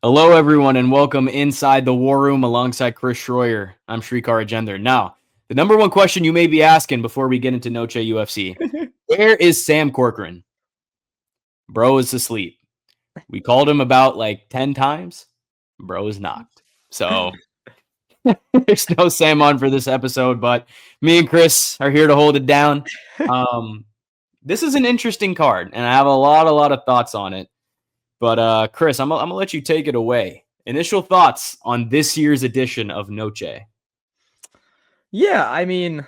Hello, everyone, and welcome inside the War Room alongside Chris Shroyer. I'm Srikar Rajendran. Now, the number one question you may be asking before we get into Noche UFC, where is Sam Corcoran? Bro is asleep. We called him about 10 times. Bro is knocked. So there's no Sam on for this episode, but me and Chris are here to hold it down. This is an interesting card, and I have a lot of thoughts on it. But Chris, I'm gonna let you take it away. Initial thoughts on this year's edition of Noche. Yeah, I mean,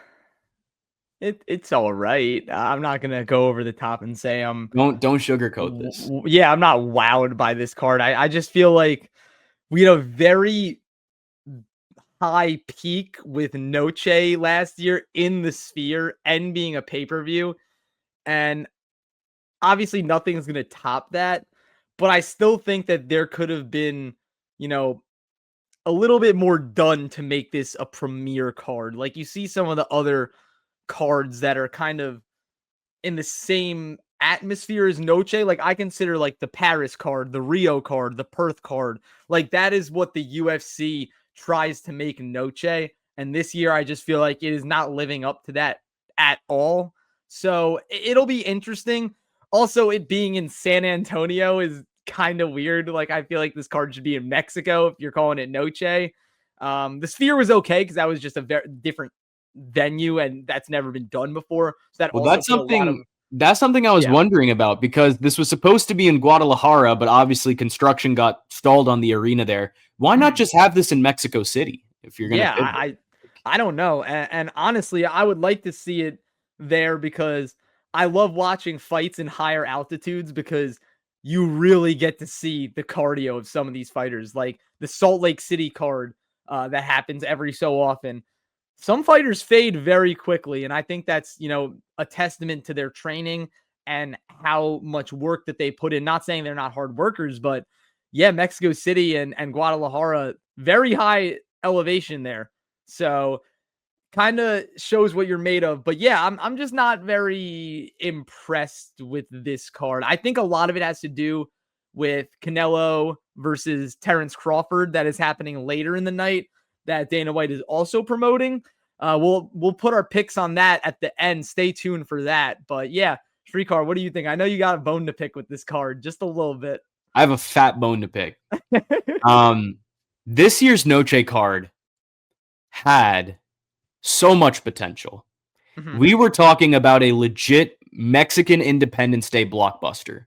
it's all right. I'm not gonna go over the top and say Don't sugarcoat this. Yeah, I'm not wowed by this card. I just feel like we had a very high peak with Noche last year in the Sphere and being a pay-per-view, and obviously nothing's gonna top that. But I still think that there could have been, a little bit more done to make this a premier card. Like you see some of the other cards that are kind of in the same atmosphere as Noche. Like I consider like the Paris card, the Rio card, the Perth card. Like that is what the UFC tries to make Noche. And this year I just feel like it is not living up to that at all. So it'll be interesting. Also, it being in San Antonio is kind of weird. Like, I feel like this card should be in Mexico if you're calling it Noche. The Sphere was okay because that was just a very different venue, and that's never been done before. So that's something I was wondering about, because this was supposed to be in Guadalajara, but obviously construction got stalled on the arena there. Why not just have this in Mexico City if you're gonna? I don't know, and honestly, I would like to see it there because I love watching fights in higher altitudes because you really get to see the cardio of some of these fighters, like the Salt Lake City card that happens every so often. Some fighters fade very quickly, and I think that's, a testament to their training and how much work that they put in. Not saying they're not hard workers, but yeah, Mexico City and Guadalajara, very high elevation there. So kind of shows what you're made of. But yeah, I'm just not very impressed with this card. I think a lot of it has to do with Canelo versus Terrence Crawford that is happening later in the night that Dana White is also promoting. We'll put our picks on that at the end. Stay tuned for that. But yeah, Srikar, what do you think? I know you got a bone to pick with this card, just a little bit. I have a fat bone to pick. This year's Noche card had so much potential. Mm-hmm. We were talking about a legit Mexican Independence Day blockbuster.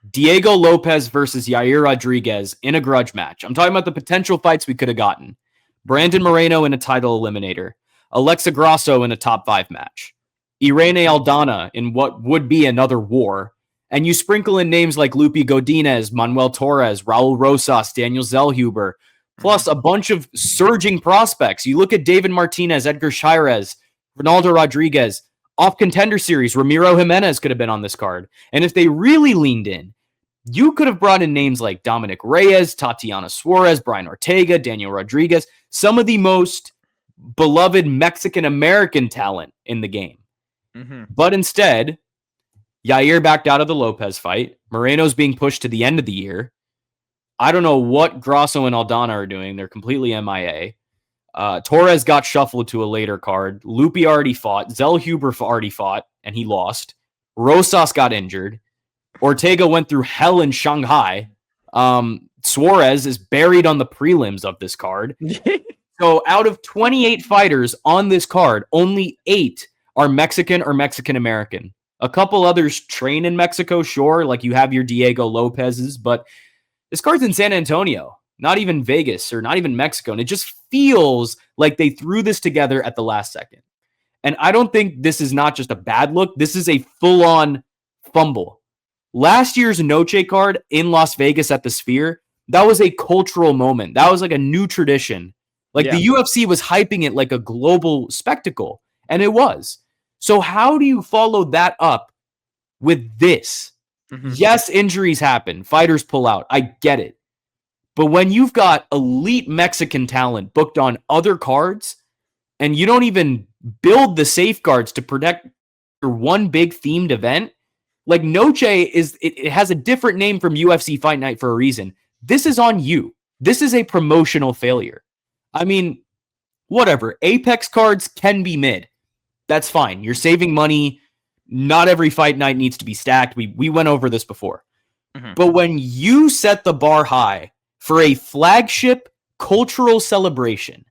Diego Lopes versus Yair Rodriguez in a grudge match. I'm talking about the potential fights we could have gotten. Brandon Moreno in a title eliminator. Alexa Grasso in a top 5 match. Irene Aldana in what would be another war. And you sprinkle in names like Lupe Godinez, Manuel Torres, Raul Rosas, Daniel Zellhuber, plus a bunch of surging prospects. You look at David Martinez, Edgar Chairez, Ronaldo Rodriguez, off Contender Series. Ramiro Jimenez could have been on this card. And if they really leaned in, you could have brought in names like Dominic Reyes, Tatiana Suarez, Brian Ortega, Daniel Rodriguez, some of the most beloved Mexican-American talent in the game. Mm-hmm. But instead, Yair backed out of the Lopes fight. Moreno's being pushed to the end of the year. I don't know what Grasso and Aldana are doing. They're completely MIA. Torres got shuffled to a later card. Lupe already fought. Zellhuber already fought, and he lost. Rosas got injured. Ortega went through hell in Shanghai. Suarez is buried on the prelims of this card. So out of 28 fighters on this card, only 8 are Mexican or Mexican-American. A couple others train in Mexico, sure, like you have your Diego Lopez's, but this card's in San Antonio, not even Vegas or not even Mexico. And it just feels like they threw this together at the last second. And I don't think this is not just a bad look. This is a full-on fumble. Last year's Noche card in Las Vegas at the Sphere, that was a cultural moment. That was like a new tradition. Like the UFC was hyping it like a global spectacle. And it was. So how do you follow that up with this? Mm-hmm. Yes, injuries happen. Fighters pull out. I get it. But when you've got elite Mexican talent booked on other cards and you don't even build the safeguards to protect your one big themed event, like Noche it has a different name from UFC Fight Night for a reason. this is on you. This is a promotional failure. I mean, whatever. Apex cards can be mid. That's fine. You're saving money. Not every fight night needs to be stacked. We went over this before. But when you set the bar high for a flagship cultural celebration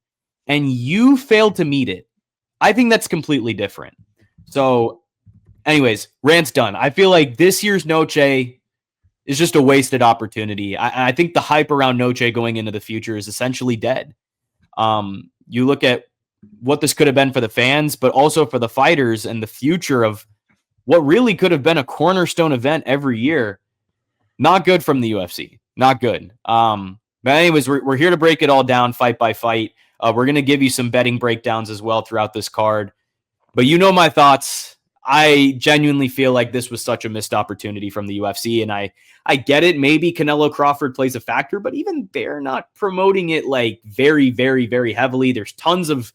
and you fail to meet it, I think that's completely different. So, anyways, rant's done. I feel like this year's Noche is just a wasted opportunity. I think the hype around Noche going into the future is essentially dead. You look at what this could have been for the fans, but also for the fighters and the future of what really could have been a cornerstone event every year. Not good from the UFC. Not good. But anyways, we're here to break it all down fight by fight. We're going to give you some betting breakdowns as well throughout this card. But you know my thoughts. I genuinely feel like this was such a missed opportunity from the UFC. And I get it. Maybe Canelo Crawford plays a factor, but even they're not promoting it like very, very, very heavily. There's tons of,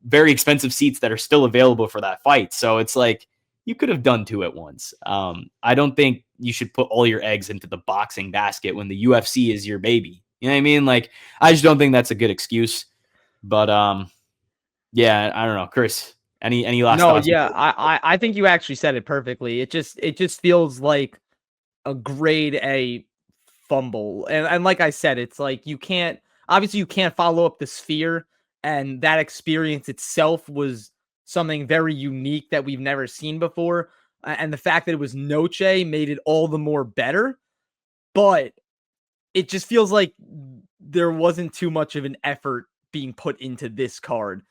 very expensive seats that are still available for that fight. So it's like, you could have done two at once. I don't think you should put all your eggs into the boxing basket when the UFC is your baby. You know what I mean? Like, I just don't think that's a good excuse. But yeah, I don't know, Chris. Any last thoughts? No, yeah, I think you actually said it perfectly. It just feels like a grade A fumble, and like I said, it's like you can't follow up the Sphere, and that experience itself was something very unique that we've never seen before. And the fact that it was Noche made it all the more better. But it just feels like there wasn't too much of an effort being put into this card.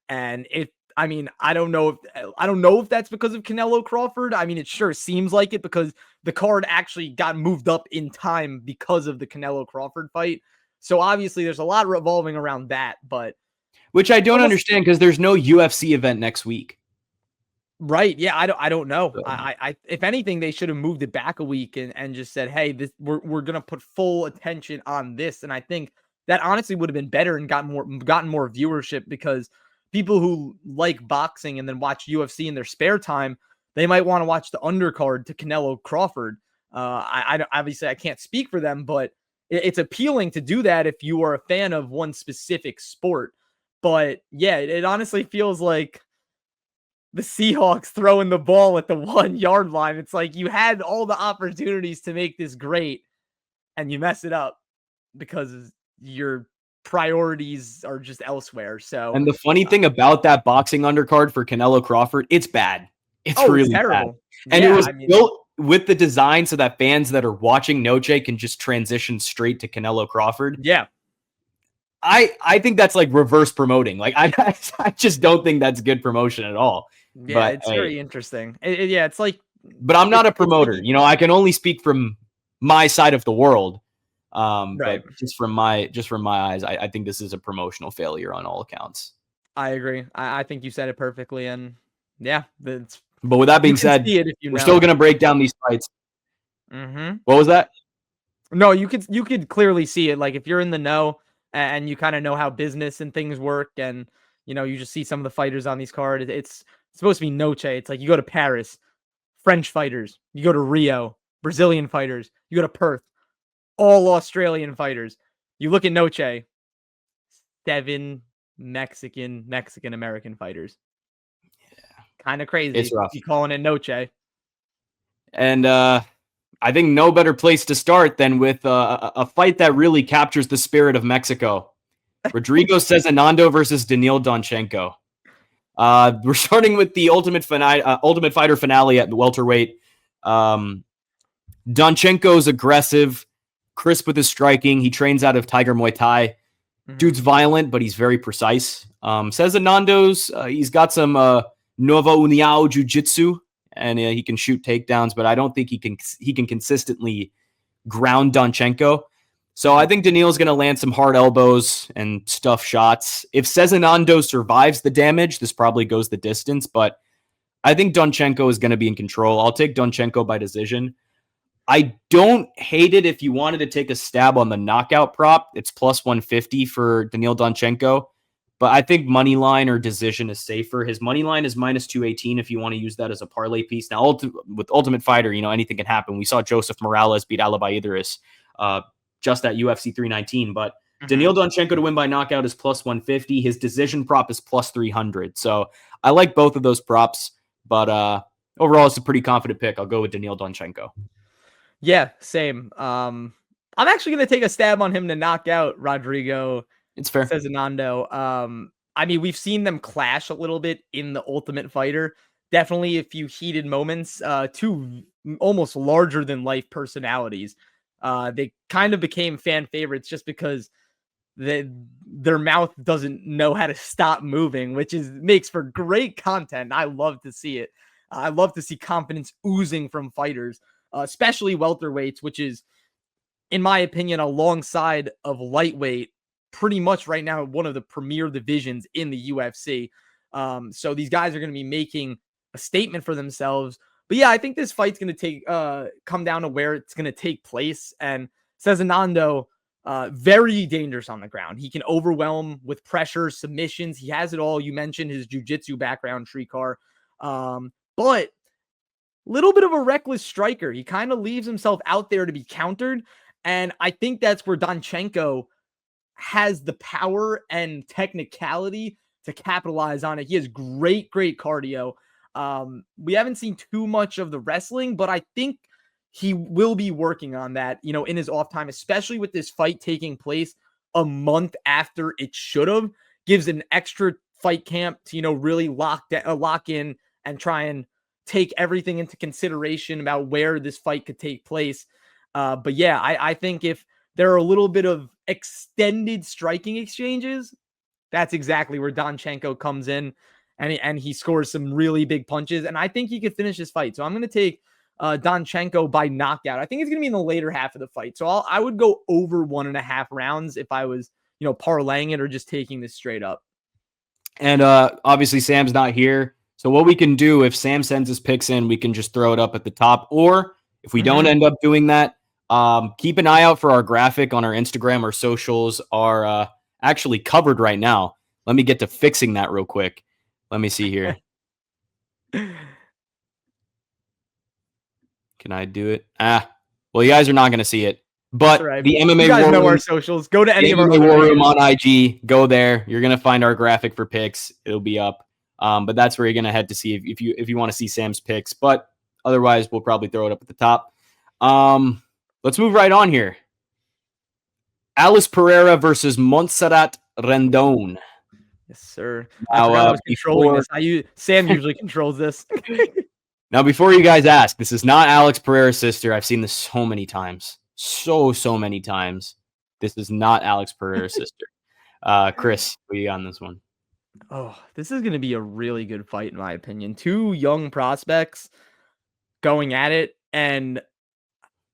And I don't know if that's because of Canelo Crawford. I mean, it sure seems like it because the card actually got moved up in time because of the Canelo Crawford fight. So obviously there's a lot revolving around that, but which I don't understand because there's no UFC event next week. Right. Yeah. I don't know. I if anything, they should have moved it back a week and just said, hey, we're going to put full attention on this. And I think that honestly would have been better and gotten more viewership, because people who like boxing and then watch UFC in their spare time, they might want to watch the undercard to Canelo Crawford. I obviously I can't speak for them, but it's appealing to do that if you are a fan of one specific sport. But yeah, it honestly feels like the Seahawks throwing the ball at the 1 yard line. It's like you had all the opportunities to make this great and you mess it up because your priorities are just elsewhere. So, and the funny thing about that boxing undercard for Canelo Crawford, it's bad. It's really terrible. Bad. And it was built with the design so that fans that are watching Noche can just transition straight to Canelo Crawford. Yeah. I think that's like reverse promoting. Like I just don't think that's good promotion at all. Yeah, but, it's very interesting. Yeah, it's like. But I'm not a promoter. I can only speak from my side of the world. Right. But just from my eyes, I think this is a promotional failure on all accounts. I agree. I think you said it perfectly, and yeah, but with that being said, we're still gonna break down these fights. Mm-hmm. What was that? No, you could clearly see it. Like if you're in the know and you kind of know how business and things work, and you just see some of the fighters on these cards. It's supposed to be Noche. It's like you go to Paris, French fighters. You go to Rio, Brazilian fighters. You go to Perth, all Australian fighters. You look at Noche, 7 Mexican American fighters. Yeah, kind of crazy. It's rough. You calling it Noche. And I think no better place to start than with a fight that really captures the spirit of Mexico. Rodrigo Cezinando versus Daniil Donchenko. We're starting with the Ultimate Fighter finale at the welterweight. Donchenko's aggressive, crisp with his striking. He trains out of Tiger Muay Thai. Mm-hmm. Dude's violent, but he's very precise. Cezinando's he's got some Nova União Jiu-Jitsu, and he can shoot takedowns, but I don't think he can consistently ground Donchenko. So I think Daniil's going to land some hard elbows and stuff shots. If Cezinando survives the damage, this probably goes the distance, but I think Donchenko is going to be in control. I'll take Donchenko by decision. I don't hate it if you wanted to take a stab on the knockout prop. It's plus 150 for Daniil Donchenko, but I think money line or decision is safer. His money line is minus 218 if you want to use that as a parlay piece. Now, with Ultimate Fighter, anything can happen. We saw Joseph Morales beat Alaba Idris. just at UFC 319. But Daniil Donchenko to win by knockout is plus 150. His decision prop is plus 300. So I like both of those props, but overall, it's a pretty confident pick. I'll go with Daniil Donchenko. Yeah, same. I'm actually going to take a stab on him to knock out Rodrigo. It's fair. Cezinando. I mean, we've seen them clash a little bit in the Ultimate Fighter. Definitely a few heated moments. Two almost larger than life personalities. They kind of became fan favorites just because their mouth doesn't know how to stop moving, which makes for great content. I love to see it. I love to see confidence oozing from fighters, especially welterweights, which is, in my opinion, alongside of lightweight, pretty much right now one of the premier divisions in the UFC. So these guys are going to be making a statement for themselves. But yeah, I think this fight's going to come down to where it's going to take place. And Cezinando, very dangerous on the ground. He can overwhelm with pressure, submissions. He has it all. You mentioned his jiu-jitsu background, Srikar. But little bit of a reckless striker. He kind of leaves himself out there to be countered. And I think that's where Donchenko has the power and technicality to capitalize on it. He has great cardio. We haven't seen too much of the wrestling, but I think he will be working on that, in his off time, especially with this fight taking place a month after it should have. Gives an extra fight camp to, really lock in and try and take everything into consideration about where this fight could take place. But yeah, I think if there are a little bit of extended striking exchanges, that's exactly where Donchenko comes in, and he scores some really big punches. And I think he could finish this fight. So I'm going to take Donchenko by knockout. I think it's going to be in the later half of the fight. So I would go over 1.5 rounds if I was, parlaying it or just taking this straight up. And obviously Sam's not here. So what we can do, if Sam sends his picks in, we can just throw it up at the top. Or if we don't end up doing that, keep an eye out for our graphic on our Instagram. Our socials are actually covered right now. Let me get to fixing that real quick. Let me see here. Can I do it? Well, you guys are not going to see it. But right. The MMA you guys War know Room, our socials. Go to any of our MMA War Room on IG. Go there. You're going to find our graphic for picks. It'll be up. But that's where you're going to head to see if you want to see Sam's picks. But otherwise, we'll probably throw it up at the top. Let's move right on here. Alice Pereira versus Montesserat Rendon. Yes, sir. Now, I forgot I was controlling this. Sam usually controls this. Now, before you guys ask, this is not Alex Pereira's sister. I've seen this so many times. So many times. This is not Alex Pereira's sister. Chris, what do you got on this one? Oh, this is going to be a really good fight, in my opinion. Two young prospects going at it. And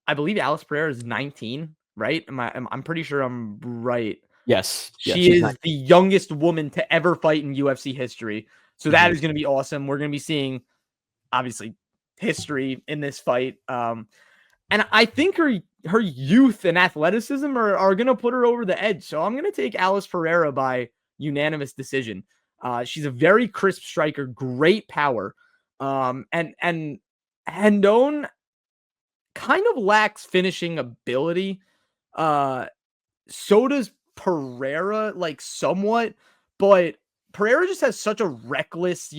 I believe Alice Pereira is 19, right? I'm pretty sure I'm right. Yes. She is the youngest woman to ever fight in UFC history. So that is going to be awesome. We're going to be seeing, obviously, history in this fight. And I think her youth and athleticism are going to put her over the edge. So I'm going to take Alice Pereira by unanimous decision. She's a very crisp striker, great power. And Rendon kind of lacks finishing ability. So does Pereira, somewhat, but Pereira just has such a reckless,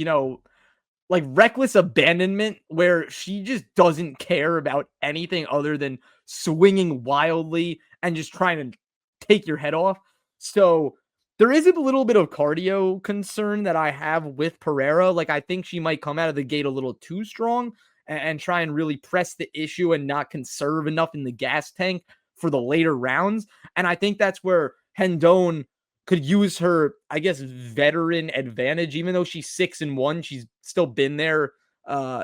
reckless abandonment where she just doesn't care about anything other than swinging wildly and just trying to take your head off. So there is a little bit of cardio concern that I have with Pereira. I think she might come out of the gate a little too strong and try and really press the issue and not conserve enough in the gas tank for the later rounds. And I think that's where Rendon could use her, I guess, veteran advantage. Even though she's 6-1, she's still been there.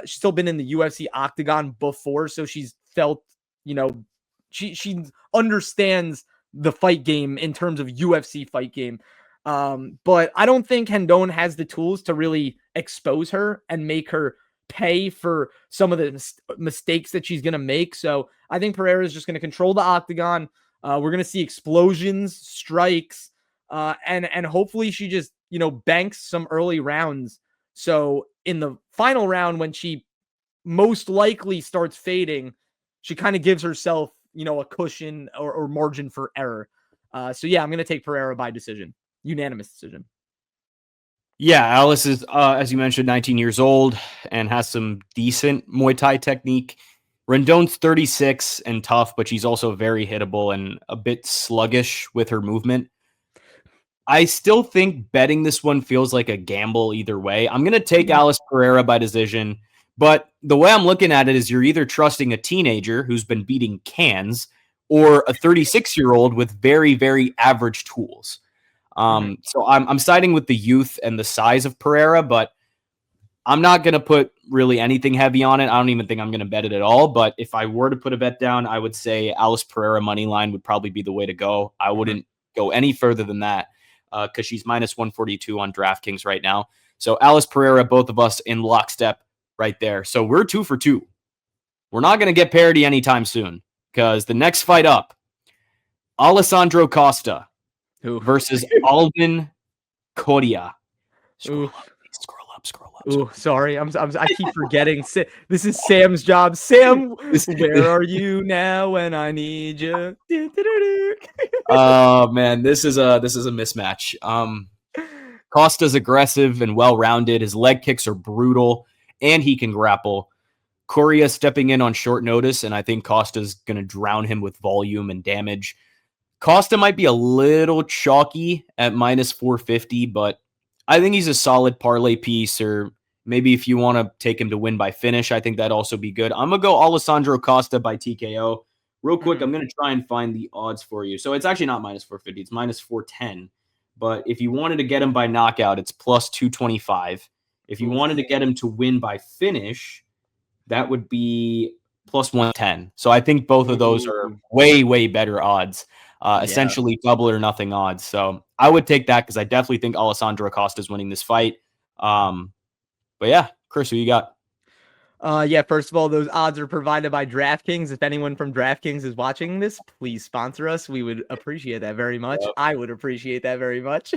She's still been in the UFC octagon before, so she's felt, she understands the fight game in terms of UFC fight game. But I don't think Rendon has the tools to really expose her and make her pay for some of the mistakes that she's going to make. So I think Pereira is just going to control the octagon. We're going to see explosions, strikes, and hopefully she just, banks some early rounds. So in the final round, when she most likely starts fading, she kind of gives herself a cushion or margin for error. So yeah, I'm going to take Pereira by decision, unanimous decision. Yeah, Alice is, as you mentioned, 19 years old and has some decent Muay Thai technique. Rendon's 36 and tough, but she's also very hittable and a bit sluggish with her movement. I still think betting this one feels like a gamble either way. I'm going to take Alice Pereira by decision, but the way I'm looking at it is you're either trusting a teenager who's been beating cans or a 36-year-old with very, very average tools. So I'm siding with the youth and the size of Pereira, but I'm not going to put really anything heavy on it. I don't even think I'm going to bet it at all. But if I were to put a bet down, I would say Alice Pereira money line would probably be the way to go. I wouldn't go any further than that because she's minus 142 on DraftKings right now. So Alice Pereira, both of us in lockstep right there. So we're 2 for 2. We're not going to get parity anytime soon because the next fight up, Alessandro Costa versus Alden Coria. Scroll up. Ooh, sorry. I keep forgetting. This is Sam's job. Sam, where are you now when I need you? Oh man, this is a mismatch. Costa's aggressive and well-rounded. His leg kicks are brutal, and he can grapple. Coria stepping in on short notice, and I think Costa's going to drown him with volume and damage. Costa might be a little chalky at minus 450, but I think he's a solid parlay piece, or maybe if you want to take him to win by finish, I think that'd also be good. I'm going to go Alessandro Costa by TKO. Real quick, I'm going to try and find the odds for you. So it's actually not minus 450, it's minus 410. But if you wanted to get him by knockout, it's plus 225. If you wanted to get him to win by finish, that would be plus 110. So I think both of those are way, way better odds. Essentially double or nothing odds. So I would take that because I definitely think Alessandro Costa is winning this fight. But yeah, Chris, who you got? Yeah, first of all, those odds are provided by DraftKings. If anyone from DraftKings is watching this, please sponsor us. We would appreciate that very much. Yep. I would appreciate that very much.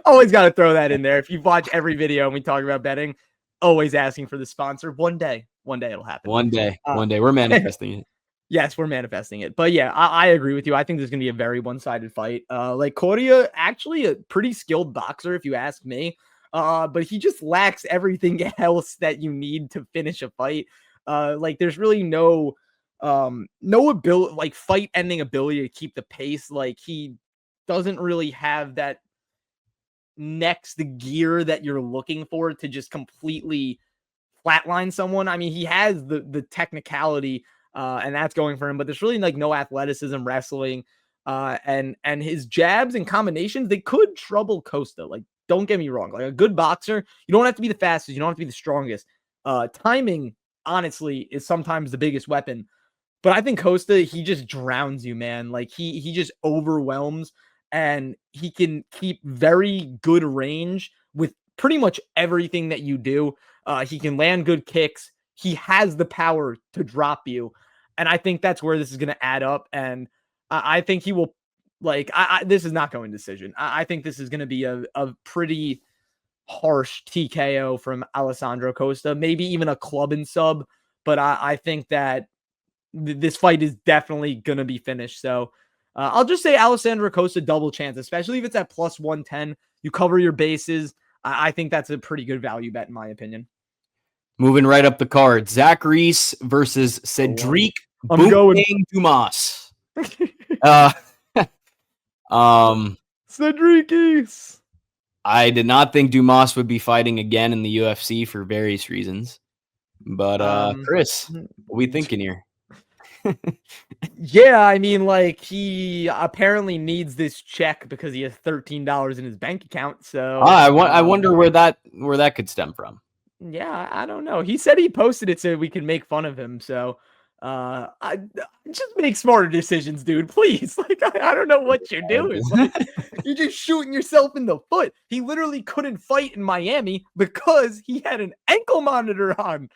Always got to throw that in there. If you watch every video and we talk about betting, always asking for the sponsor. One day it'll happen. One day we're manifesting it. Yes, we're manifesting it. But yeah, I agree with you. I think there's going to be a very one-sided fight. Like Coria, actually a pretty skilled boxer, if you ask me. But he just lacks everything else that you need to finish a fight. Like there's really no ability, like fight-ending ability to keep the pace. Like he doesn't really have that next gear that you're looking for to just completely flatline someone. I mean, he has the technicality. And that's going for him, but there's really like no athleticism, wrestling, and his jabs and combinations, they could trouble Costa. Like, don't get me wrong, like a good boxer, you don't have to be the fastest, you don't have to be the strongest. Timing, honestly, is sometimes the biggest weapon. But I think Costa, he just drowns you, man. Like he just overwhelms, and he can keep very good range with pretty much everything that you do. He can land good kicks. He has the power to drop you. And I think that's where this is going to add up. And I think he will, like, this is not going decision. I think this is going to be a pretty harsh TKO from Alessandro Costa, maybe even a club and sub. But I think that this fight is definitely going to be finished. So I'll just say Alessandro Costa double chance, especially if it's at plus 110. You cover your bases. I think that's a pretty good value bet, in my opinion. Moving right up the card, Zach Reese versus Sedriques Dumas. Sedriques. I did not think Dumas would be fighting again in the UFC for various reasons. But Chris, what are we thinking here? Yeah, I mean, like he apparently needs this check because he has $13 in his bank account. So I wonder where that could stem from. Yeah, I don't know. He said he posted it so we can make fun of him. So I just make smarter decisions, dude. Please. Like I don't know what you're doing. Like, you're just shooting yourself in the foot. He literally couldn't fight in Miami because he had an ankle monitor on.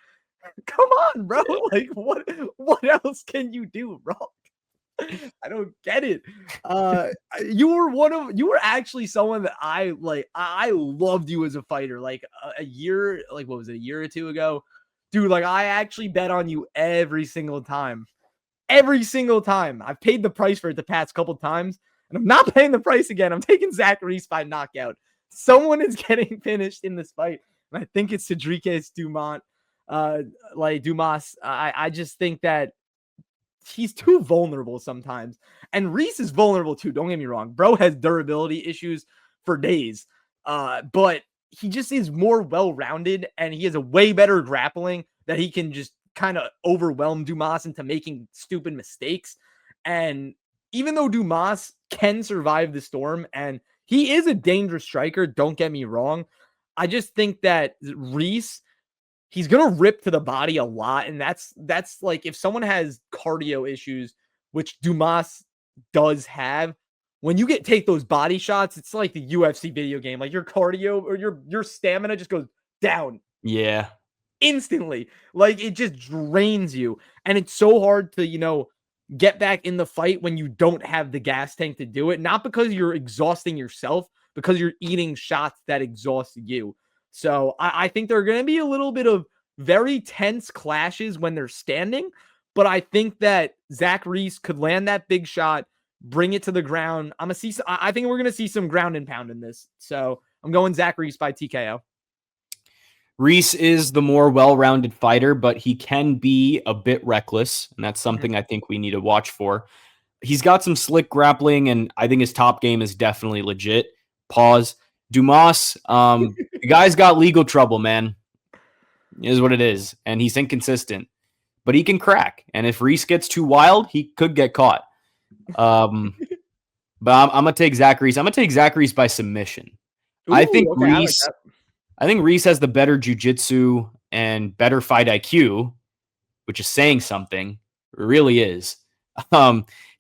Come on, bro. Like what else can you do, bro? I don't get it. You were actually someone that I loved you as a fighter. Like a year, what was it, a year or two ago? Dude, like I actually bet on you every single time. every single time. I've paid the price for it the past couple times, and I'm not paying the price again. I'm taking Zach Reese by knockout. Someone is getting finished in this fight, and I think it's Sedriques Dumas. Dumas. I just think that he's too vulnerable sometimes. And Reese is vulnerable too. Don't get me wrong. Bro has durability issues for days. But he just is more well-rounded, and he has a way better grappling that he can just kind of overwhelm Dumas into making stupid mistakes. And even though Dumas can survive the storm, and he is a dangerous striker, don't get me wrong, I just think that Reese, he's going to rip to the body a lot. And that's like, if someone has cardio issues, which Dumas does have, when you take those body shots, it's like the UFC video game. Like your cardio or your stamina just goes down. Yeah. Instantly. Like it just drains you. And it's so hard to, get back in the fight when you don't have the gas tank to do it. Not because you're exhausting yourself, because you're eating shots that exhaust you. So I think there are going to be a little bit of very tense clashes when they're standing. But I think that Zach Reese could land that big shot, bring it to the ground. I think we're going to see some ground and pound in this. So I'm going Zach Reese by TKO. Reese is the more well-rounded fighter, but he can be a bit reckless, and that's something I think we need to watch for. He's got some slick grappling, and I think his top game is definitely legit. Pause. Dumas, the guy's got legal trouble, man. It is what it is, and he's inconsistent, but he can crack. And if Reese gets too wild, he could get caught. But I'm gonna take Zach Reese. I'm gonna take Zach Reese by submission. Ooh, I think okay, Reese. I think Reese has the better jiu-jitsu and better fight IQ, which is saying something. It really is.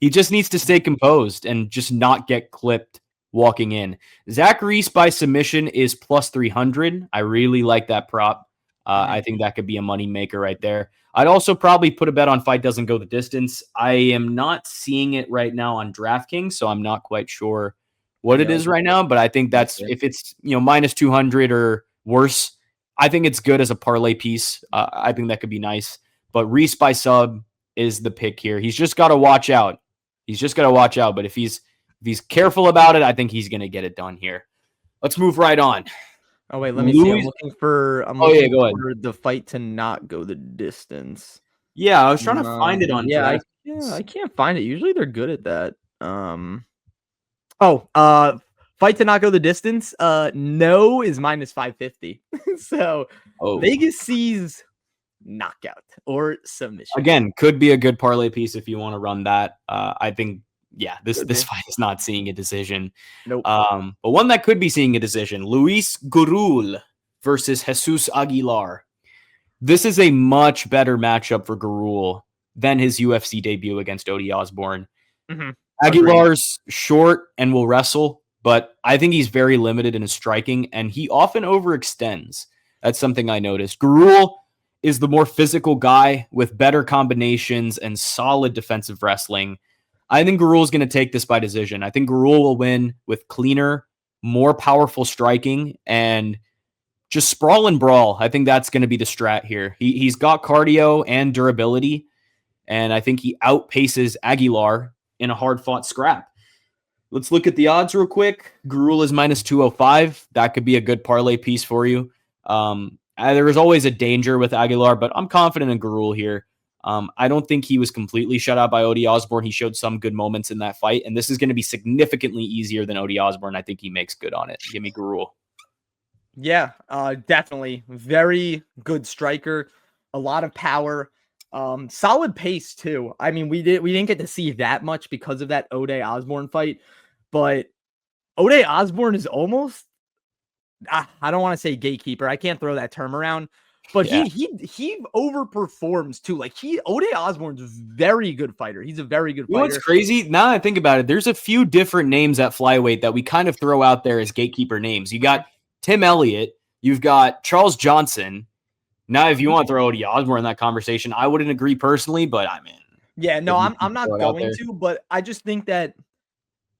He just needs to stay composed and just not get clipped walking in. Zach Reese by submission is plus 300. I really like that prop. I think that could be a money maker right there. I'd also probably put a bet on fight doesn't go the distance. I am not seeing it right now on DraftKings, so I'm not quite sure what it is right now, but I think that's if it's minus 200 or worse, I think it's good as a parlay piece. I think that could be nice. But Reese by sub is the pick here. He's just got to watch out. But if he's careful about it, I think he's gonna get it done here. Let's move right on. Oh wait, let me see. I'm looking for the fight to not go the distance. Yeah, I was trying to find it on. I can't find it. Usually they're good at that. Fight to not go the distance. No is minus 550. So Vegas sees knockout or submission. Again, could be a good parlay piece if you want to run that. I think, this fight is not seeing a decision. Nope. But one that could be seeing a decision: Luis Gurule versus Jesus Aguilar. This is a much better matchup for Gurule than his UFC debut against Odi Osborne. Mm-hmm. Aguilar's short and will wrestle, but I think he's very limited in his striking, and he often overextends. That's something I noticed. Gurule is the more physical guy with better combinations and solid defensive wrestling. I think Gurule is going to take this by decision. I think Gurule will win with cleaner, more powerful striking and just sprawl and brawl. I think that's going to be the strat here. He's got cardio and durability, and I think he outpaces Aguilar in a hard-fought scrap. Let's look at the odds real quick. Gurule is minus 205. That could be a good parlay piece for you. There is always a danger with Aguilar, but I'm confident in Gurule here. I don't think he was completely shut out by Odi Osborne. He showed some good moments in that fight, and this is going to be significantly easier than Odi Osborne. I think he makes good on it. Give me Gurule. Yeah, definitely. Very good striker. A lot of power. Solid pace too. I mean, we didn't get to see that much because of that Ode Osborne fight, but Ode Osborne is almost, I don't want to say gatekeeper. I can't throw that term around, but he overperforms too. Like Ode Osborne's a very good fighter. He's a very good fighter. What's crazy? Now that I think about it, there's a few different names at flyweight that we kind of throw out there as gatekeeper names. You got Tim Elliott. You've got Charles Johnson. Now, if you want to throw Odi Osborne in that conversation, I wouldn't agree personally, but I mean, yeah, no, I'm not going to, but I just think that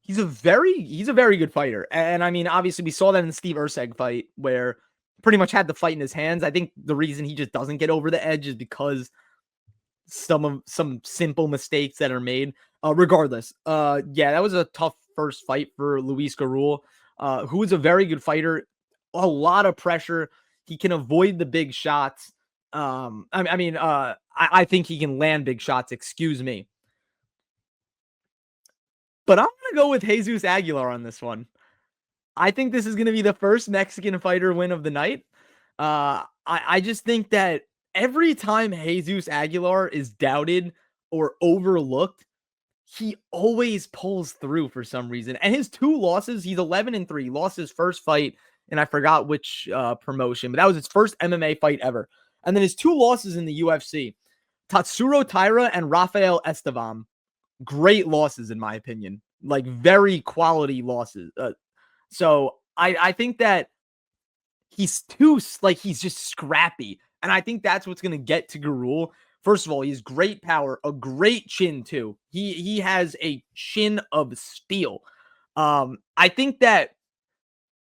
he's a very good fighter. And I mean, obviously we saw that in the Steve Erceg fight where pretty much had the fight in his hands. I think the reason he just doesn't get over the edge is because some simple mistakes that are made. Regardless, yeah, that was a tough first fight for Luis Gurule, who is a very good fighter. A lot of pressure. He can avoid the big shots. I think he can land big shots. Excuse me. But I'm gonna go with Jesus Aguilar on this one. I think this is gonna be the first Mexican fighter win of the night. I just think that every time Jesus Aguilar is doubted or overlooked, he always pulls through for some reason. And his 2 losses, he's 11-3. Lost his first fight, and I forgot which promotion, but that was his first MMA fight ever. And then his 2 losses in the UFC, Tatsuro Taira and Rafael Estevam. Great losses, in my opinion. Like, very quality losses. So I think that he's just scrappy. And I think that's what's going to get to Gurule. First of all, he has great power, a great chin too. He has a chin of steel. I think that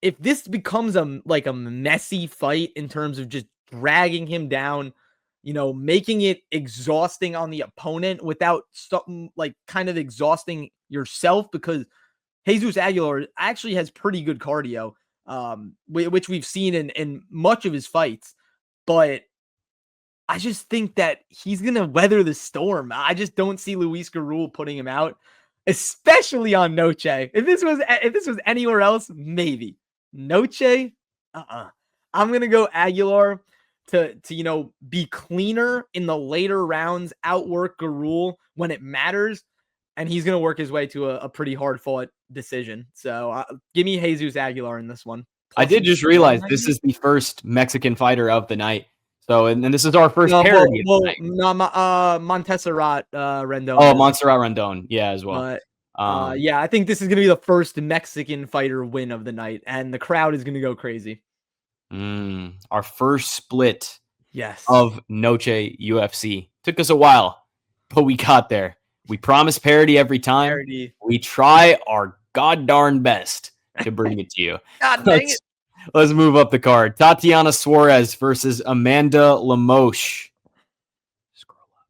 if this becomes a messy fight in terms of just dragging him down, making it exhausting on the opponent without something like kind of exhausting yourself, because Jesus Aguilar actually has pretty good cardio, which we've seen in much of his fights. But I just think that he's going to weather the storm. I just don't see Luis Gurule putting him out, especially on Noche. If this was anywhere else, maybe. Noche? I'm going to go Aguilar to be cleaner in the later rounds, outwork Gurule when it matters, and he's going to work his way to a pretty hard-fought decision. So give me Jesus Aguilar in this one. I did just realize this is the first Mexican fighter of the night. So, and this is our first parody. Montesserat Rendon. Oh, Montesserat Rendon. Yeah, as well. But, yeah, I think this is going to be the first Mexican fighter win of the night, and the crowd is going to go crazy. Our first split yes. of Noche UFC. Took us a while, but we got there. We promise parody every time. Parody. We try our god-darn best to bring it to you. God dang it. Let's move up the card. Tatiana Suarez versus Amanda Lemos. Scroll up.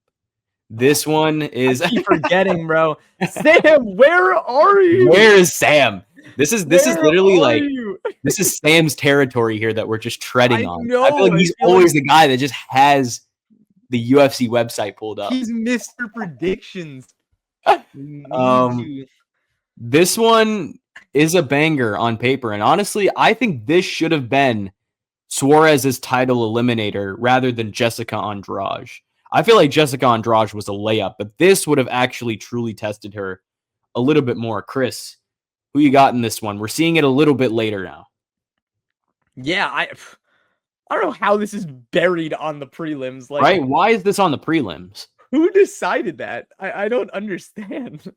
This one is... I keep forgetting, bro. Sam, where are you? Where is Sam? This is literally like... This is Sam's territory here that we're just treading on. I feel like he's always the guy that just has the UFC website pulled up. He's Mr. Predictions. This one is a banger on paper, and honestly, I think this should have been Suarez's title eliminator rather than Jessica Andrade. I feel like Jessica Andrade was a layup, but this would have actually truly tested her a little bit more. Chris, who you got in this one? We're seeing it a little bit later now. Yeah, I don't know how this is buried on the prelims. Like, right? Why is this on the prelims? Who decided that? I don't understand.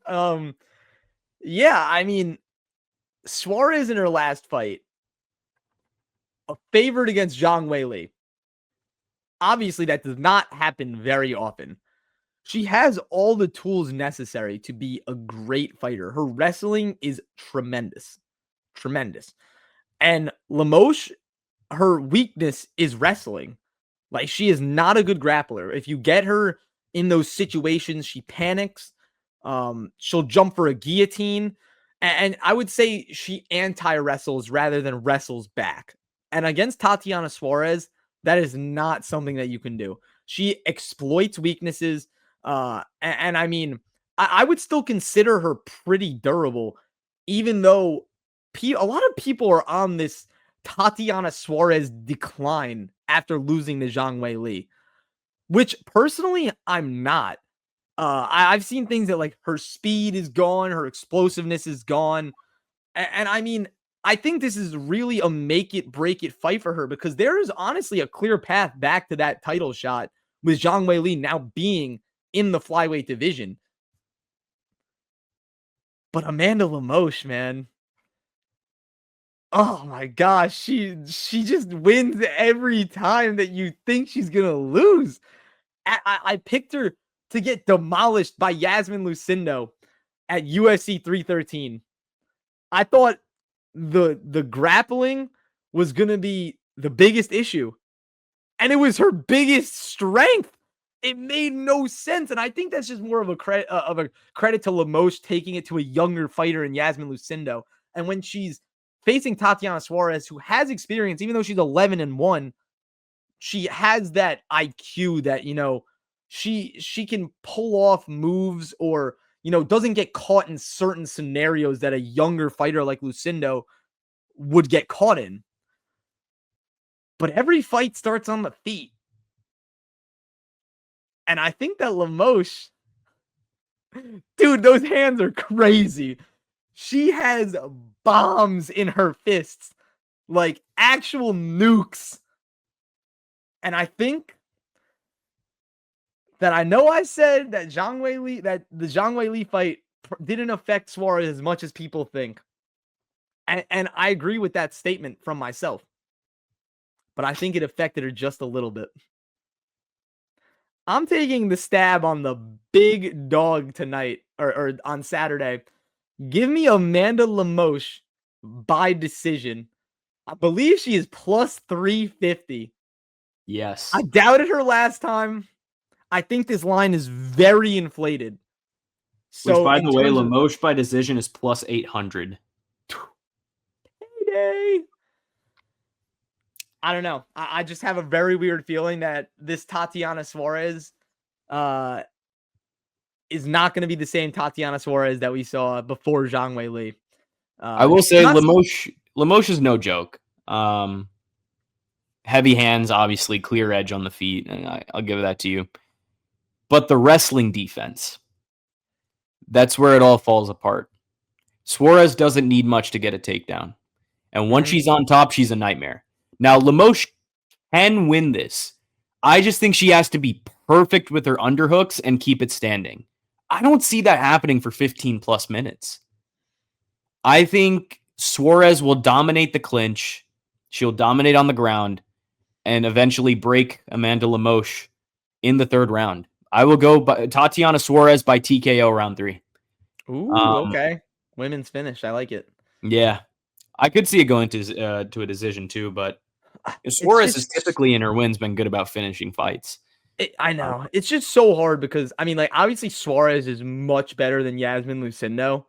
Yeah, I mean, Suarez in her last fight, favored against Zhang Weili. Obviously, that does not happen very often. She has all the tools necessary to be a great fighter. Her wrestling is tremendous. Tremendous. And Lemos, her weakness is wrestling. Like, she is not a good grappler. If you get her in those situations, she panics. She'll jump for a guillotine. And I would say she anti-wrestles rather than wrestles back. And against Tatiana Suarez, that is not something that you can do. She exploits weaknesses. And I mean, I would still consider her pretty durable, even though a lot of people are on this Tatiana Suarez decline after losing to Zhang Weili, which personally I'm not. I've seen things that like her speed is gone, her explosiveness is gone. And I mean, I think this is really a make it break it fight for her, because there is honestly a clear path back to that title shot with Zhang Weili now being in the flyweight division. But Amanda Lemos, man. Oh my gosh, she just wins every time that you think she's going to lose. I picked her to get demolished by Yasmin Lucindo at UFC 313. I thought the grappling was going to be the biggest issue, and it was her biggest strength. It made no sense, and I think that's just more of a credit to Lemos taking it to a younger fighter in Yasmin Lucindo. And when she's facing Tatiana Suarez, who has experience, even though she's 11-1, she has that IQ that, she can pull off moves or, doesn't get caught in certain scenarios that a younger fighter like Lucindo would get caught in. But every fight starts on the feet. And I think that Lemos, dude, those hands are crazy. She has bombs in her fists, like actual nukes. And I think that I said that the Zhang Weili fight didn't affect Suarez as much as people think. And I agree with that statement from myself. But I think it affected her just a little bit. I'm taking the stab on the big dog tonight or on Saturday. Give me Amanda Lemos by decision. I believe she is plus 350. Yes. I doubted her last time. I think this line is very inflated. So, which, by the way, Lemos by decision is plus 800. Payday. I don't know. I just have a very weird feeling that this Tatiana Suarez is not going to be the same Tatiana Suarez that we saw before Zhang Weili. I will say Lemos is no joke. Heavy hands, obviously, clear edge on the feet, and I'll give that to you. But the wrestling defense, that's where it all falls apart. Suarez doesn't need much to get a takedown. And once she's on top, she's a nightmare. Now, Lemos can win this. I just think she has to be perfect with her underhooks and keep it standing. I don't see that happening for 15 plus minutes. I think Suarez will dominate the clinch. She'll dominate on the ground and eventually break Amanda Lemos in the third round. I will go by Tatiana Suarez by TKO round 3. Ooh, okay. Women's finish. I like it. Yeah. I could see it going to a decision too, but Suarez has typically in her wins been good about finishing fights. I know. It's just so hard because, I mean, like, obviously Suarez is much better than Yasmin Lucindo,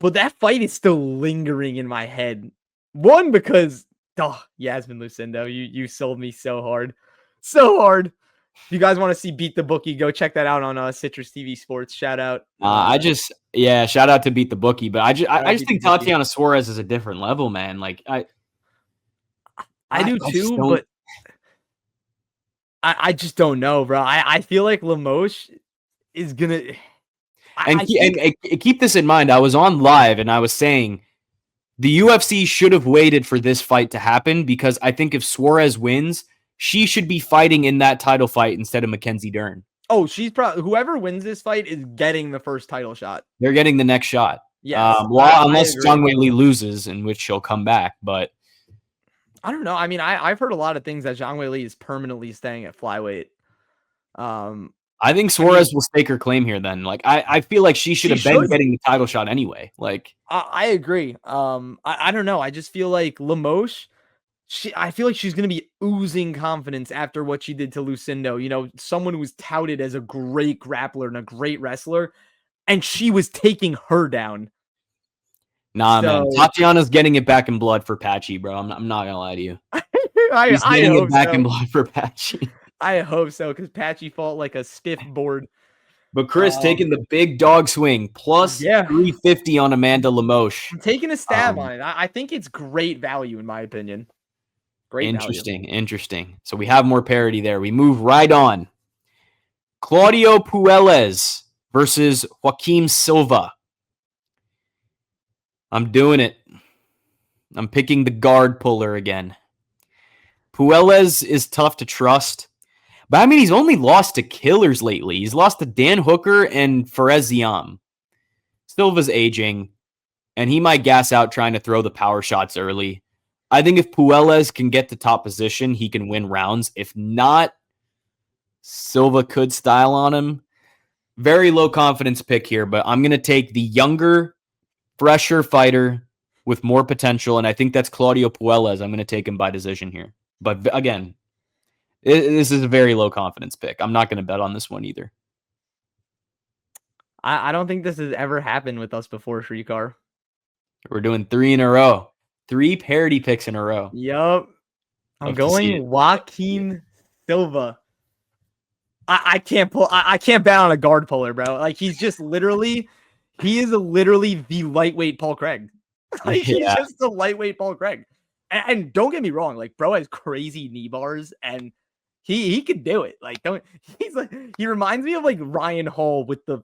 but that fight is still lingering in my head. One, because, Yasmin Lucindo, you sold me so hard. So hard. If you guys want to see Beat the Bookie, go check that out on Citrus TV Sports. Shout out. Shout out to Beat the Bookie, but I just think Tatiana Suarez is a different level, man. Like I do too, but I just don't know, bro. I feel like Lemos is gonna. Keep this in mind. I was on live and I was saying the UFC should have waited for this fight to happen because I think if Suarez wins, she should be fighting in that title fight instead of Mackenzie Dern. Oh, she's probably whoever wins this fight is getting the first title shot. They're getting the next shot. Yeah. Unless Zhang Weili loses, in which she'll come back, but. I don't know. I mean, I've heard a lot of things that Zhang Weili is permanently staying at flyweight. I think Suarez will stake her claim here then. Like, I feel like she should have been getting the title shot anyway. Like, I agree. I don't know. I just feel like Lemos, I feel like she's going to be oozing confidence after what she did to Lucindo. Someone who was touted as a great grappler and a great wrestler, and she was taking her down. Nah, man. Tatiana's getting it back in blood for Patchy, bro. I'm not going to lie to you. She's getting it back in blood for Patchy. I hope so, because Patchy fought like a stiff board. But Chris taking the big dog swing, plus 350 on Amanda Lemos. I'm taking a stab on it. I think it's great value, in my opinion. Interesting. So we have more parity there. We move right on. Claudio Puelles versus Joaquim Silva. I'm doing it. I'm picking the guard puller again. Puelles is tough to trust. But I mean, he's only lost to killers lately. He's lost to Dan Hooker and Fares Ziam. Silva's aging, and he might gas out trying to throw the power shots early. I think if Puelles can get to top position, he can win rounds. If not, Silva could style on him. Very low confidence pick here, but I'm going to take the younger, fresher fighter with more potential, and I think that's Claudio Puelles. I'm going to take him by decision here. But again, This is a very low confidence pick. I'm not going to bet on this one either. I don't think this has ever happened with us before, Srikar. We're doing 3 in a row. 3 parity picks in a row. Yup. I'm going Joaquin Silva. I can't bet on a guard puller, bro. Like he is literally the lightweight Paul Craig. Like he's just the lightweight Paul Craig. And don't get me wrong, like bro has crazy knee bars and he could do it. Like he reminds me of like Ryan Hall with the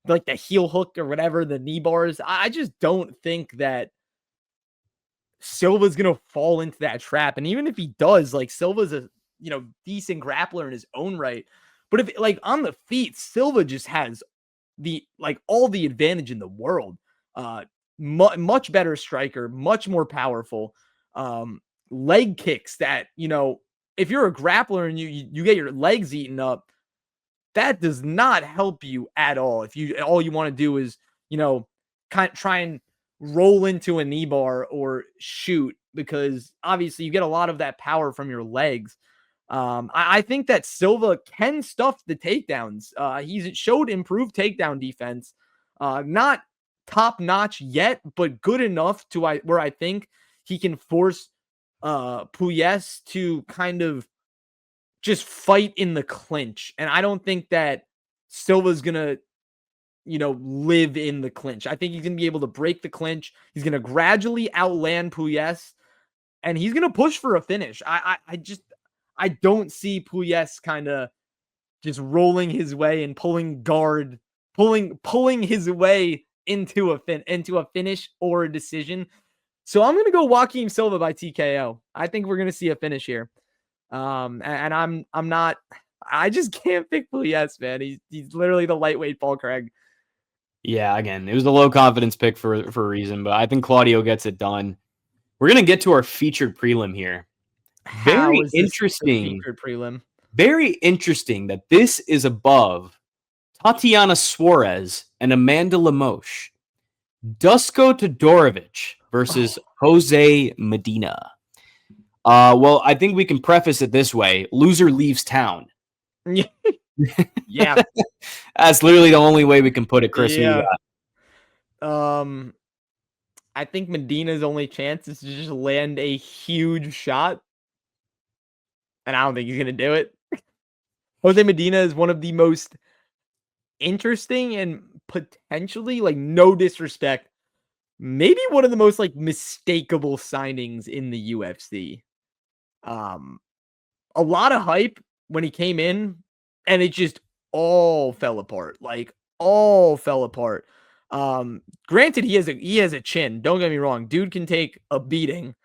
like the heel hook or whatever, the knee bars. I just don't think that Silva's gonna fall into that trap. And even if he does, like Silva's a decent grappler in his own right. But if like on the feet, Silva just has all the advantage in the world. Much better striker, much more powerful. Leg kicks that, if you're a grappler and you get your legs eaten up, that does not help you at all. If all you want to do is, try and roll into a knee bar or shoot, because obviously you get a lot of that power from your legs. I think that Silva can stuff the takedowns. He's showed improved takedown defense. Not top notch yet, but good enough to where I think he can force Puelles to kind of just fight in the clinch. And I don't think that Silva's gonna live in the clinch. I think he's gonna be able to break the clinch. He's gonna gradually outland Puelles, and he's gonna push for a finish. I don't see Puelles kind of just rolling his way and pulling his way into a finish or a decision. So I'm gonna go Joaquin Silva by TKO. I think we're gonna see a finish here. And I just can't pick Puelles, man. He's literally the lightweight Paul Craig. Yeah, again, it was a low confidence pick for a reason, but I think Claudio gets it done. We're gonna get to our featured prelim here. Very interesting. Prelim. Very interesting that this is above Tatiana Suarez and Amanda Lemos. Dusko Todorovic versus Jose Medina. Well, I think we can preface it this way. Loser leaves town. Yeah. That's literally the only way we can put it, Chris. Yeah. I think Medina's only chance is to just land a huge shot. And I don't think he's going to do it. Jose Medina is one of the most interesting and potentially, like, no disrespect, maybe one of the most, like, mistakable signings in the UFC. A lot of hype when he came in, and it just all fell apart. Like, all fell apart. Granted, he has a chin. Don't get me wrong. Dude can take a beating.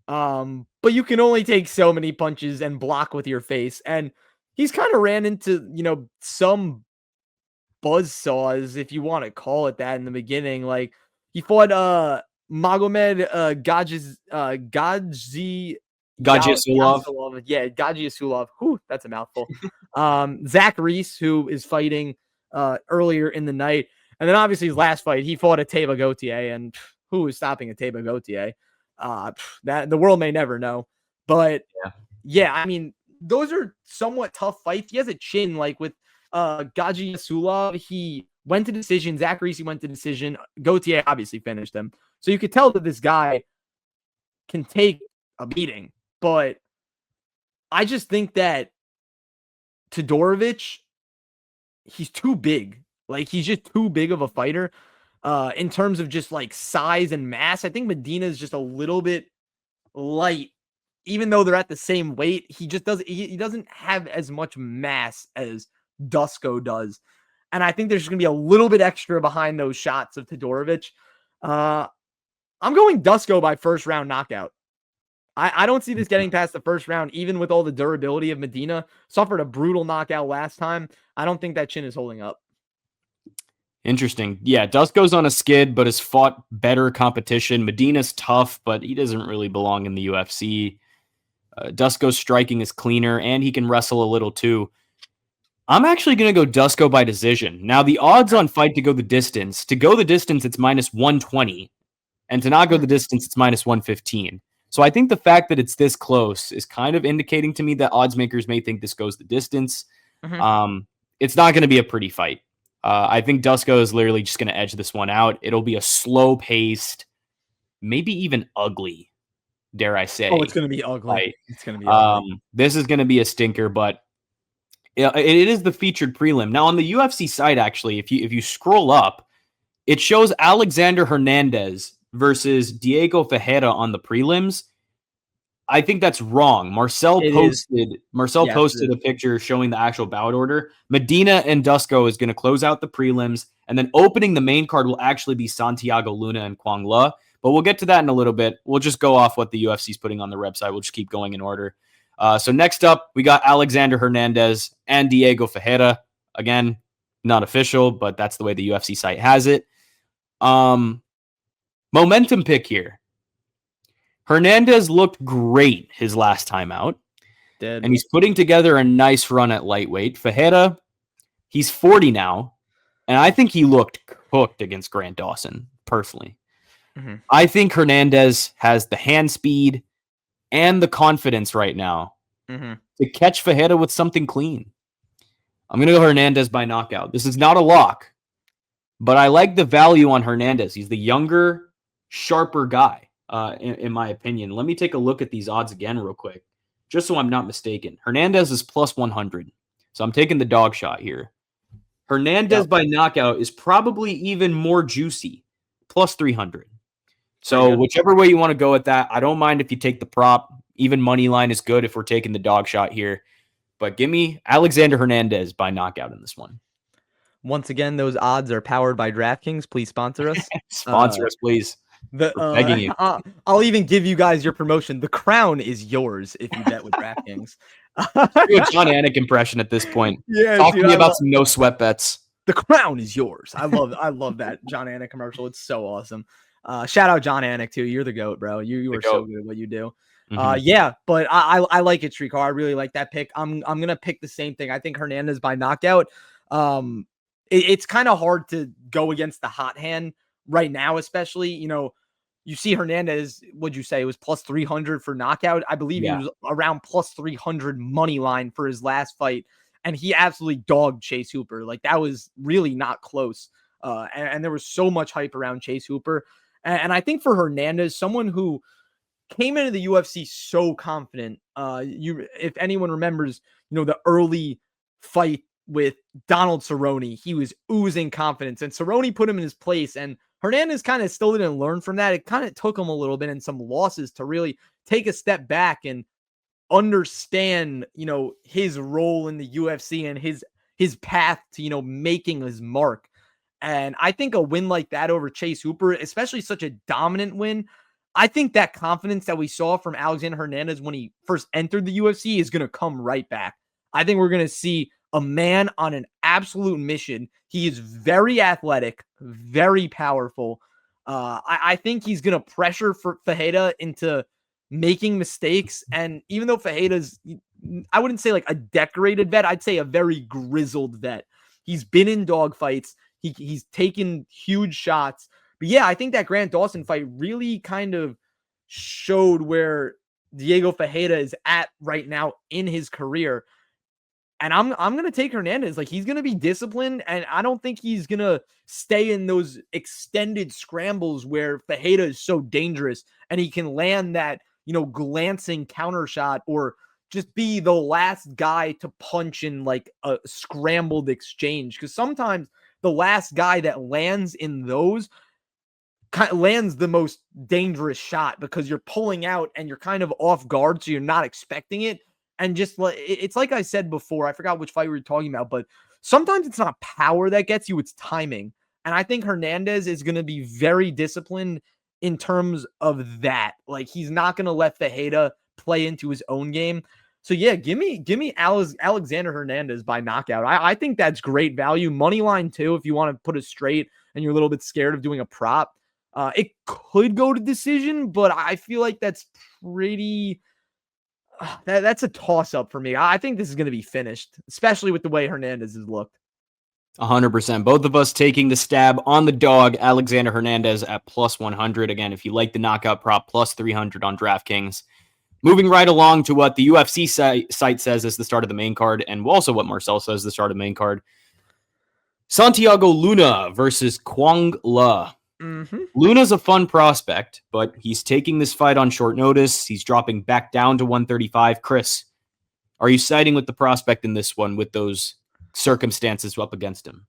But you can only take so many punches and block with your face. And he's kind of ran into, some buzzsaws, if you want to call it that, in the beginning. Like, he fought Magomed Gajiasulov. Yeah, Gajiasulov. Whew, that's a mouthful. Zach Reese, who is fighting earlier in the night. And then obviously his last fight, he fought Ateba Gautier, and who is stopping Ateba Gautier? That the world may never know. But yeah, I mean, those are somewhat tough fights. He has a chin, like with Gajiasulov, he went to decision. Zach Reese went to decision. Gautier obviously finished him. So you could tell that this guy can take a beating. But I just think that Todorovic, he's too big. Like, he's just too big of a fighter in terms of just, like, size and mass. I think Medina is just a little bit light. Even though they're at the same weight, he doesn't have as much mass as Dusko does. And I think there's going to be a little bit extra behind those shots of Todorovic. I'm going Dusko by first round knockout. I don't see this getting past the first round, even with all the durability of Medina. Suffered a brutal knockout last time. I don't think that chin is holding up. Interesting. Yeah, Dusko's on a skid, but has fought better competition. Medina's tough, but he doesn't really belong in the UFC. Dusko's striking is cleaner, and he can wrestle a little too. I'm actually going to go Dusko by decision. Now, the odds on fight to go the distance, it's minus 120. And to not go the distance, it's minus 115. So I think the fact that it's this close is kind of indicating to me that odds makers may think this goes the distance. It's not going to be a pretty fight. I think Dusko is literally just going to edge this one out. It'll be a slow-paced, maybe even ugly, dare I say. Oh, it's going to be ugly. Fight. It's going to be ugly. This is going to be a stinker, but it is the featured prelim. Now, on the UFC site, actually, if you scroll up, it shows Alexander Hernandez versus Diego Ferreira on the prelims. I think that's wrong. Marcel posted a picture showing the actual bout order. Medina and Dusko is going to close out the prelims, and then opening the main card will actually be Santiago Luna and Quang Le. But we'll get to that in a little bit. We'll just go off what the UFC is putting on the website. We'll just keep going in order. So next up, we got Alexander Hernandez and Diego Ferreira. Again, not official, but that's the way the UFC site has it. Momentum pick here. Hernandez looked great his last time out. And he's putting together a nice run at lightweight. Ferreira, he's 40 now, and I think he looked cooked against Grant Dawson, personally. I think Hernandez has the hand speed and the confidence right now to catch Ferreira with something clean. I'm going to go Hernandez by knockout. This is not a lock, but I like the value on Hernandez. He's the younger, sharper guy, in my opinion. Let me take a look at these odds again real quick, just so I'm not mistaken. Hernandez is plus 100, so I'm taking the dog shot here. Hernandez by knockout is probably even more juicy, plus 300. So whichever way you want to go with that, I don't mind if you take the prop. Even money line is good if we're taking the dog shot here. But give me Alexander Hernandez by knockout in this one. Once again, those odds are powered by DraftKings. Please sponsor us. Sponsor us, please. Begging you. I'll even give you guys your promotion. The crown is yours if you bet with DraftKings. Do a John Anik impression at this point. Yeah, talk to me about some no sweat bets. The crown is yours. I love that John Anik commercial. It's so awesome. Shout out John Anik too. You're the GOAT, bro. You are so good at what you do. Yeah, but I like it, Srikar. I really like that pick. I'm gonna pick the same thing. I think Hernandez by knockout. It's kind of hard to go against the hot hand right now, especially, you see Hernandez, what'd you say? It was plus 300 for knockout. I believe he was around plus 300 money line for his last fight. And he absolutely dogged Chase Hooper. Like, that was really not close. And there was so much hype around Chase Hooper. And I think for Hernandez, someone who came into the UFC so confident, if anyone remembers, the early fight with Donald Cerrone, he was oozing confidence, and Cerrone put him in his place, and Hernandez kind of still didn't learn from that. It kind of took him a little bit and some losses to really take a step back and understand, his role in the UFC and his path to, making his mark. And I think a win like that over Chase Hooper, especially such a dominant win, I think that confidence that we saw from Alexander Hernandez when he first entered the UFC is going to come right back. I think we're going to see a man on an absolute mission. He is very athletic, very powerful. I think he's going to pressure Ferreira into making mistakes. And even though Ferreira's, I wouldn't say like a decorated vet, I'd say a very grizzled vet. He's been in dogfights. He's taken huge shots. But yeah, I think that Grant Dawson fight really kind of showed where Diego Ferreira is at right now in his career. And I'm going to take Hernandez. Like, he's going to be disciplined, and I don't think he's going to stay in those extended scrambles where Ferreira is so dangerous and he can land that, glancing counter shot or just be the last guy to punch in like a scrambled exchange. Because sometimes the last guy that lands in those lands the most dangerous shot because you're pulling out and you're kind of off guard, so you're not expecting it. And just it's like I said before, I forgot which fight we were talking about, but sometimes it's not power that gets you, it's timing. And I think Hernandez is going to be very disciplined in terms of that. Like, he's not going to let Ferreira play into his own game. So yeah, give me Alexander Hernandez by knockout. I think that's great value. Money line too, if you want to put it straight and you're a little bit scared of doing a prop. It could go to decision, but I feel like that's pretty... That's a toss-up for me. I think this is going to be finished, especially with the way Hernandez has looked. 100%. Both of us taking the stab on the dog, Alexander Hernandez at plus 100. Again, if you like the knockout prop, plus 300 on DraftKings. Moving right along to what the UFC site says is the start of the main card, and also what Marcel says the start of the main card. Santiago Luna versus Kwang Le. Luna's a fun prospect, but he's taking this fight on short notice. He's dropping back down to 135. Chris, are you siding with the prospect in this one with those circumstances up against him?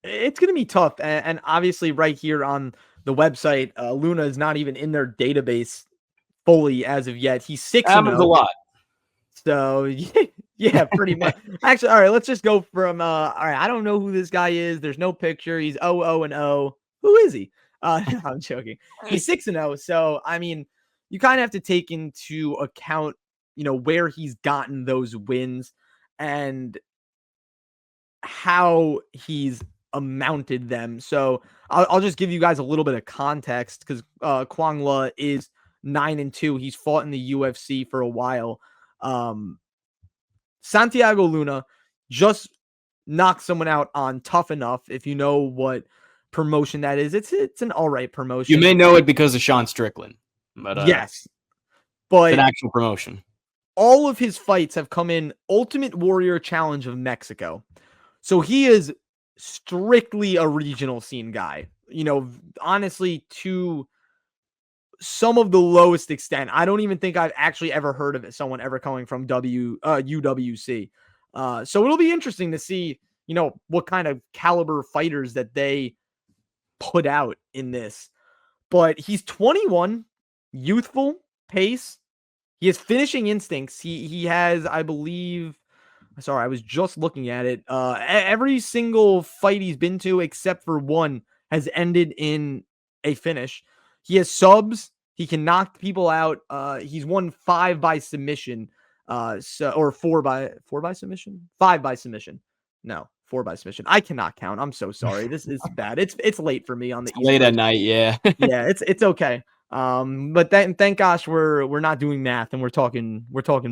It's going to be tough. And obviously right here on the website, Luna is not even in their database fully as of yet. He's 6-0. Happens a lot. So yeah, pretty much. Actually, all right, let's just go from all right, I don't know who this guy is. There's no picture. He's 0-0. Who is he? No, I'm joking. He's 6-0. So I mean, you kind of have to take into account, where he's gotten those wins and how he's amounted them. So I'll just give you guys a little bit of context because Kwang Le is 9-2. He's fought in the UFC for a while. Santiago Luna just knocked someone out on Tough Enough. If you know what promotion that is, it's an all right promotion. You may know it because of Sean Strickland, but yes, but it's an actual promotion. All of his fights have come in Ultimate Warrior Challenge of Mexico. So he is strictly a regional scene guy, honestly, to some of the lowest extent. I don't even think I've actually ever heard of it, someone ever coming from UWC. So it'll be interesting to see, what kind of caliber fighters that they put out in this. But he's 21, youthful, pace. He has finishing instincts. He has, I believe, sorry, I was just looking at it. Every single fight he's been to, except for one, has ended in a finish. He has subs. He can knock people out. He's won 5 by submission. Or 4 by submission? 5 by submission. No, 4 by submission. I cannot count. I'm so sorry. This is bad. It's late for me on the East late Coast. At night. Yeah. Yeah, it's okay. But thank gosh we're not doing math and we're talking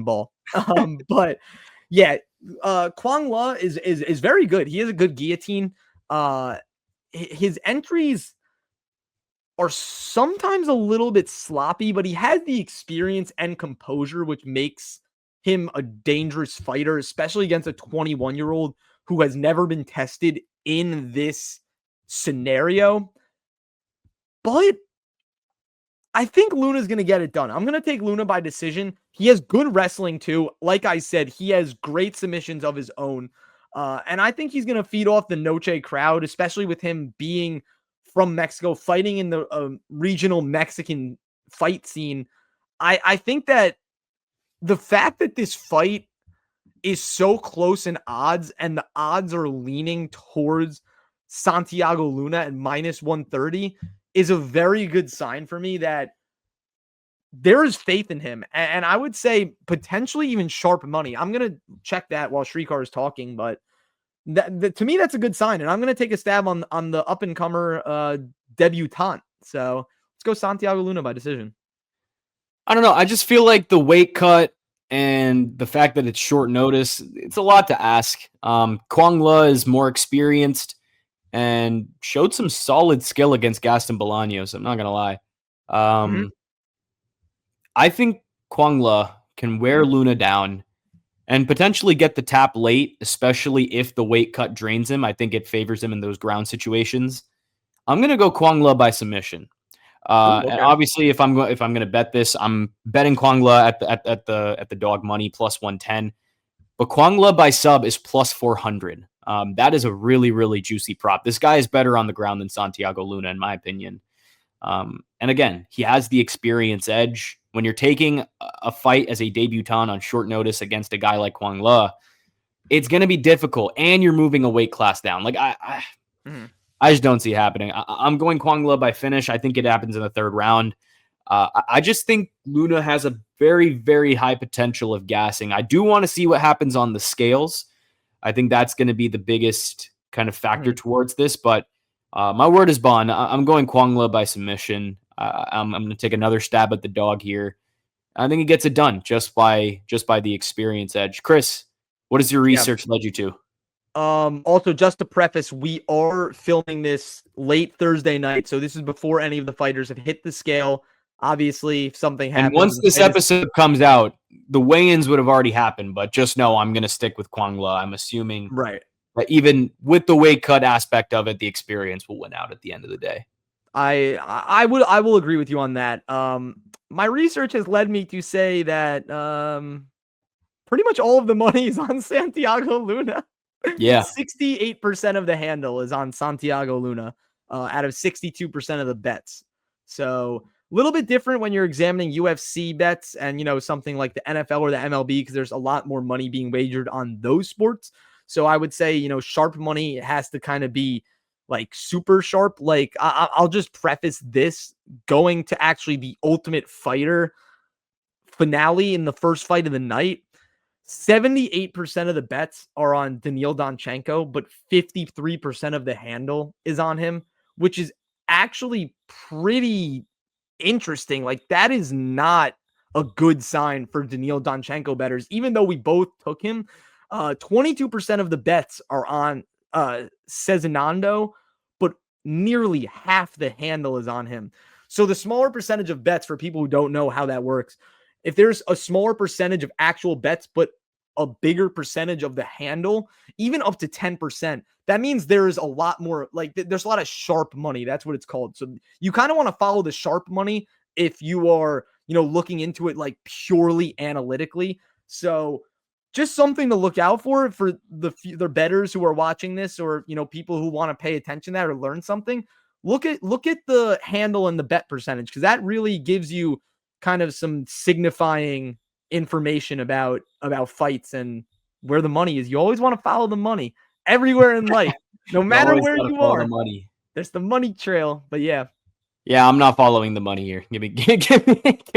ball. But yeah, Kwang Le is very good. He has a good guillotine. His entries are sometimes a little bit sloppy, but he has the experience and composure, which makes him a dangerous fighter, especially against a 21-year-old who has never been tested in this scenario. But I think Luna's going to get it done. I'm going to take Luna by decision. He has good wrestling too. Like I said, he has great submissions of his own. And I think he's going to feed off the Noche crowd, especially with him being from Mexico, fighting in the regional Mexican fight scene. I think that the fact that this fight is so close in odds and the odds are leaning towards Santiago Luna at minus 130 is a very good sign for me that there is faith in him. And I would say potentially even sharp money. I'm going to check that while Srikar is talking, but to me, that's a good sign. And I'm going to take a stab on the up-and-comer debutant. So let's go Santiago Luna by decision. I don't know. I just feel like the weight cut and the fact that it's short notice, it's a lot to ask. Kwang Le is more experienced and showed some solid skill against Gaston Bolaños. I'm not going to lie. I think Kwang Le can wear Luna down and potentially get the tap late, especially if the weight cut drains him. I think it favors him in those ground situations. I'm going to go Kwang Le by submission. Okay. And obviously, if I'm going to bet this, I'm betting Kwang Le at the dog money plus 110. But Kwang Le by sub is plus 400. That is a really, really juicy prop. This guy is better on the ground than Santiago Luna, in my opinion. And again, he has the experience edge. When you're taking a fight as a debutant on short notice against a guy like Kwang Le, it's going to be difficult, and you're moving a weight class down. Like I just don't see it happening. I'm going Kwang Le by finish. I think it happens in the third round. I just think Luna has a very, very high potential of gassing. I do want to see what happens on the scales. I think that's going to be the biggest kind of factor towards this. But my word is bond. I'm going Kwang Le by submission. I'm going to take another stab at the dog here. I think he gets it done just by the experience edge. Chris, what has your research led you to? Also, just to preface, we are filming this late Thursday night, so this is before any of the fighters have hit the scale. Obviously, if something happens. And once this episode comes out, the weigh-ins would have already happened, but just know I'm going to stick with Kwang Le. I'm assuming right. But even with the weight cut aspect of it, the experience will win out at the end of the day. I will agree with you on that. My research has led me to say that pretty much all of the money is on Santiago Luna. Yeah. 68% of the handle is on Santiago Luna out of 62% of the bets. So a little bit different when you're examining UFC bets and, something like the NFL or the MLB, because there's a lot more money being wagered on those sports. So I would say, sharp money has to kind of be like super sharp. Like I'll just preface this going to actually the Ultimate Fighter finale in the first fight of the night. 78% of the bets are on Daniil Danchenko, but 53% of the handle is on him, which is actually pretty interesting. Like that is not a good sign for Daniil Danchenko bettors, even though we both took him. 22% of the bets are on Cezinando, but nearly half the handle is on him. So the smaller percentage of bets, for people who don't know how that works, if there's a smaller percentage of actual bets, but a bigger percentage of the handle, even up to 10%, that means there is a lot more, like there's a lot of sharp money. That's what it's called. So you kind of want to follow the sharp money if you are, looking into it like purely analytically. So just something to look out for the bettors who are watching this, or, people who want to pay attention to that or learn something. Look at the handle and the bet percentage, because that really gives you kind of some signifying information about fights and where the money is. You always want to follow the money everywhere in life, no matter where you are. The money. There's the money trail, but yeah. Yeah, I'm not following the money here. Give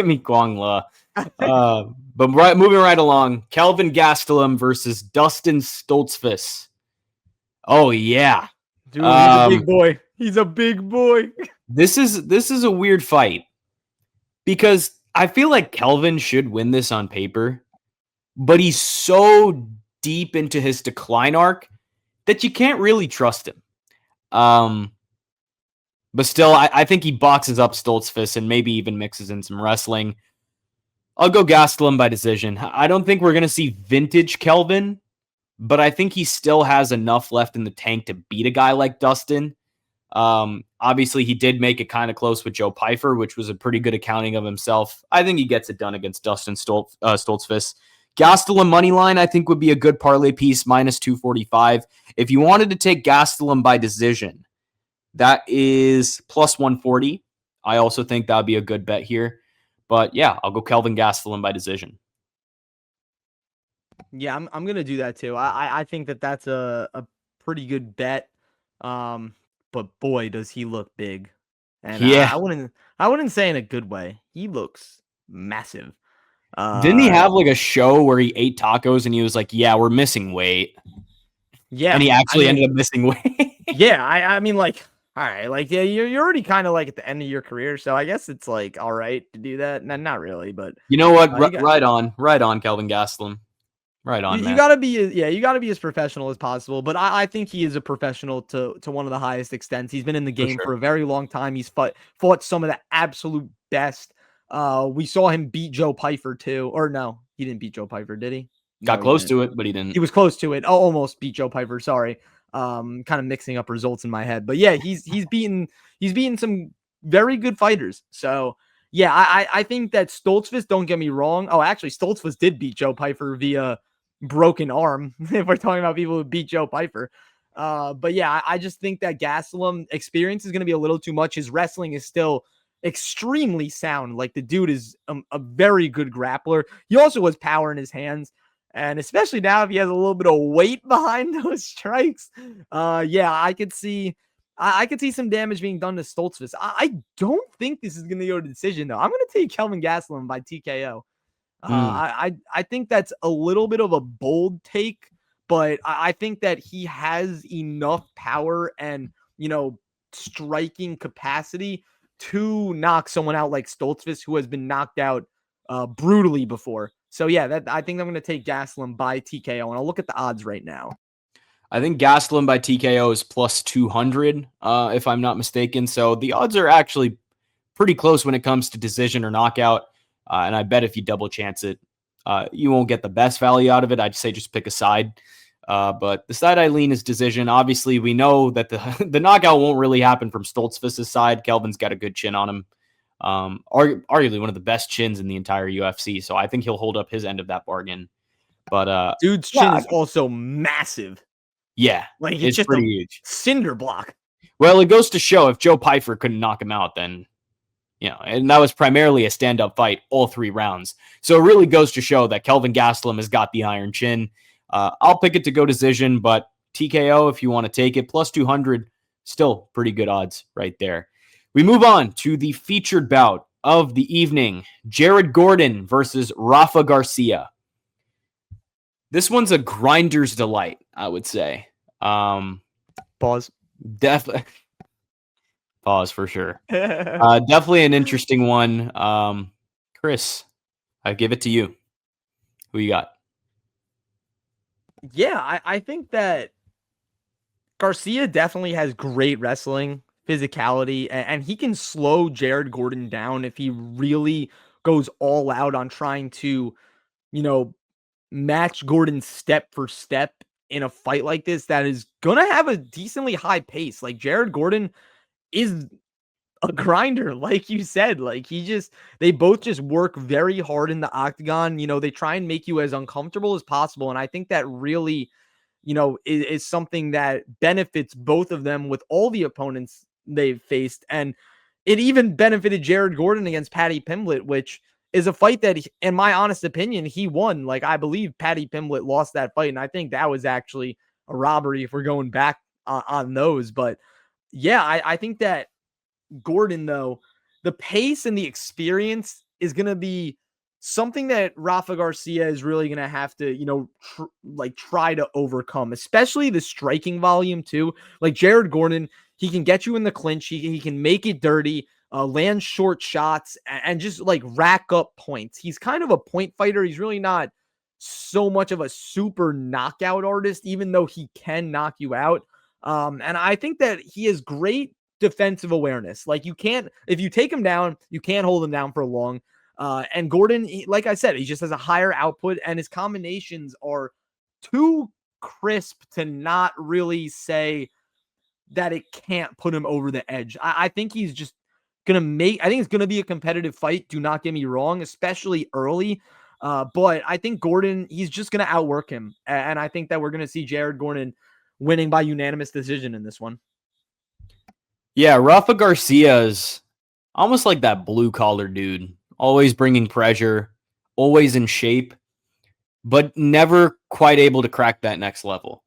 me Kwang Le. But moving right along, Kelvin Gastelum versus Dustin Stoltzfus. Oh yeah, dude, he's a big boy. He's a big boy. This is a weird fight because I feel like Kelvin should win this on paper, but he's so deep into his decline arc that you can't really trust him. But still, I think he boxes up Stoltzfus and maybe even mixes in some wrestling. I'll go Gastelum by decision. I don't think we're going to see vintage Kelvin, but I think he still has enough left in the tank to beat a guy like Dustin. Obviously, he did make it kind of close with Joe Pyfer, which was a pretty good accounting of himself. I think he gets it done against Dustin Stoltzfus. Gastelum money line, I think, would be a good parlay piece, minus 245. If you wanted to take Gastelum by decision, that is plus 140. I also think that would be a good bet here. But yeah, I'll go Kelvin Gastelum by decision. Yeah, I'm gonna do that too. I think that's a pretty good bet. But boy, does he look big. And yeah, I wouldn't say in a good way. He looks massive. Didn't he have like a show where he ate tacos and he was like, "Yeah, we're missing weight." Yeah, and he actually ended up missing weight. Yeah, I mean, like, all right, like, yeah, you're already kind of like at the end of your career, so I guess it's like all right to do that. Not really, but you know what? Right on, Kelvin Gastelum. Right on, man. You gotta be as professional as possible. But I think he is a professional to one of the highest extents. He's been in the game for a very long time. He's fought some of the absolute best. We saw him beat Joe Pyfer too, or no, he didn't beat Joe Pyfer, did he? Got close to it, but he didn't. He was close to it. Oh, almost beat Joe Pyfer. Sorry. Kind of mixing up results in my head, but yeah, he's beaten some very good fighters. So yeah, I think that Stoltzfus, don't get me wrong. Oh, actually, Stoltzfus did beat Joe Pyfer via broken arm. If we're talking about people who beat Joe Pyfer. But yeah, I just think that Gastelum experience is going to be a little too much. His wrestling is still extremely sound. Like the dude is a very good grappler. He also has power in his hands. And especially now, if he has a little bit of weight behind those strikes, yeah, I could see some damage being done to Stoltzfus. I don't think this is going to go to decision, though. I'm going to take Kelvin Gastelum by TKO. I think that's a little bit of a bold take, but I think that he has enough power and, striking capacity to knock someone out like Stoltzfus, who has been knocked out brutally before. So yeah, I think I'm going to take Gastelum by TKO, and I'll look at the odds right now. I think Gastelum by TKO is plus 200, if I'm not mistaken. So the odds are actually pretty close when it comes to decision or knockout. And I bet if you double chance it, you won't get the best value out of it. I'd say just pick a side. But the side I lean is decision. Obviously, we know that the knockout won't really happen from Stoltzfus' side. Kelvin's got a good chin on him. Arguably one of the best chins in the entire UFC. So I think he'll hold up his end of that bargain. But dude's chin is also massive. Yeah, like it's just pretty a huge cinder block. Well, it goes to show if Joe Pyfer couldn't knock him out, then and that was primarily a stand-up fight all 3 rounds. So it really goes to show that Kelvin Gastelum has got the iron chin. I'll pick it to go decision, but TKO if you want to take it, plus 200, still pretty good odds right there. We move on to the featured bout of the evening, Jared Gordon versus Rafa Garcia. This one's a grinder's delight, I would say. Pause. Definitely. Pause for sure. Definitely an interesting one. Chris, I give it to you. Who you got? Yeah, I think that Garcia definitely has great wrestling, physicality, and he can slow Jared Gordon down if he really goes all out on trying to, match Gordon step for step in a fight like this that is gonna have a decently high pace. Like Jared Gordon is a grinder, like you said. Like they both just work very hard in the octagon. They try and make you as uncomfortable as possible. And I think that really, is something that benefits both of them with all the opponents they've faced. And it even benefited Jared Gordon against Paddy Pimblett, which is a fight that, in my honest opinion, he won. Like, I believe Paddy Pimblett lost that fight, and I think that was actually a robbery if we're going back on those. But yeah, I think that Gordon, though, the pace and the experience is going to be something that Rafa Garcia is really going to have to, try to overcome, especially the striking volume too. Like Jared Gordon, he can get you in the clinch. He can make it dirty, land short shots, and just like rack up points. He's kind of a point fighter. He's really not so much of a super knockout artist, even though he can knock you out. And I think that he has great defensive awareness. Like if you take him down, you can't hold him down for long. And Gordon, like I said, he just has a higher output, and his combinations are too crisp to not really say that it can't put him over the edge. I think he's just I think it's going to be a competitive fight. Do not get me wrong, especially early. But I think Gordon, he's just going to outwork him. And I think that we're going to see Jared Gordon winning by unanimous decision in this one. Yeah, Rafa Garcia is almost like that blue-collar dude. Always bringing pressure, always in shape, but never quite able to crack that next level.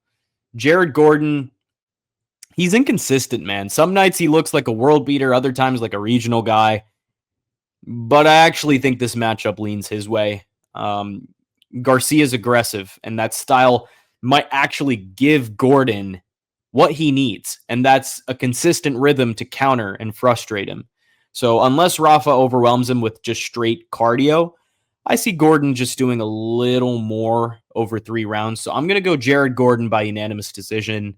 Jared Gordon, he's inconsistent, man. Some nights he looks like a world beater, other times like a regional guy. But I actually think this matchup leans his way. Garcia's aggressive, and that style might actually give Gordon what he needs, and that's a consistent rhythm to counter and frustrate him. So unless Rafa overwhelms him with just straight cardio, I see Gordon just doing a little more over 3 rounds. So I'm going to go Jared Gordon by unanimous decision.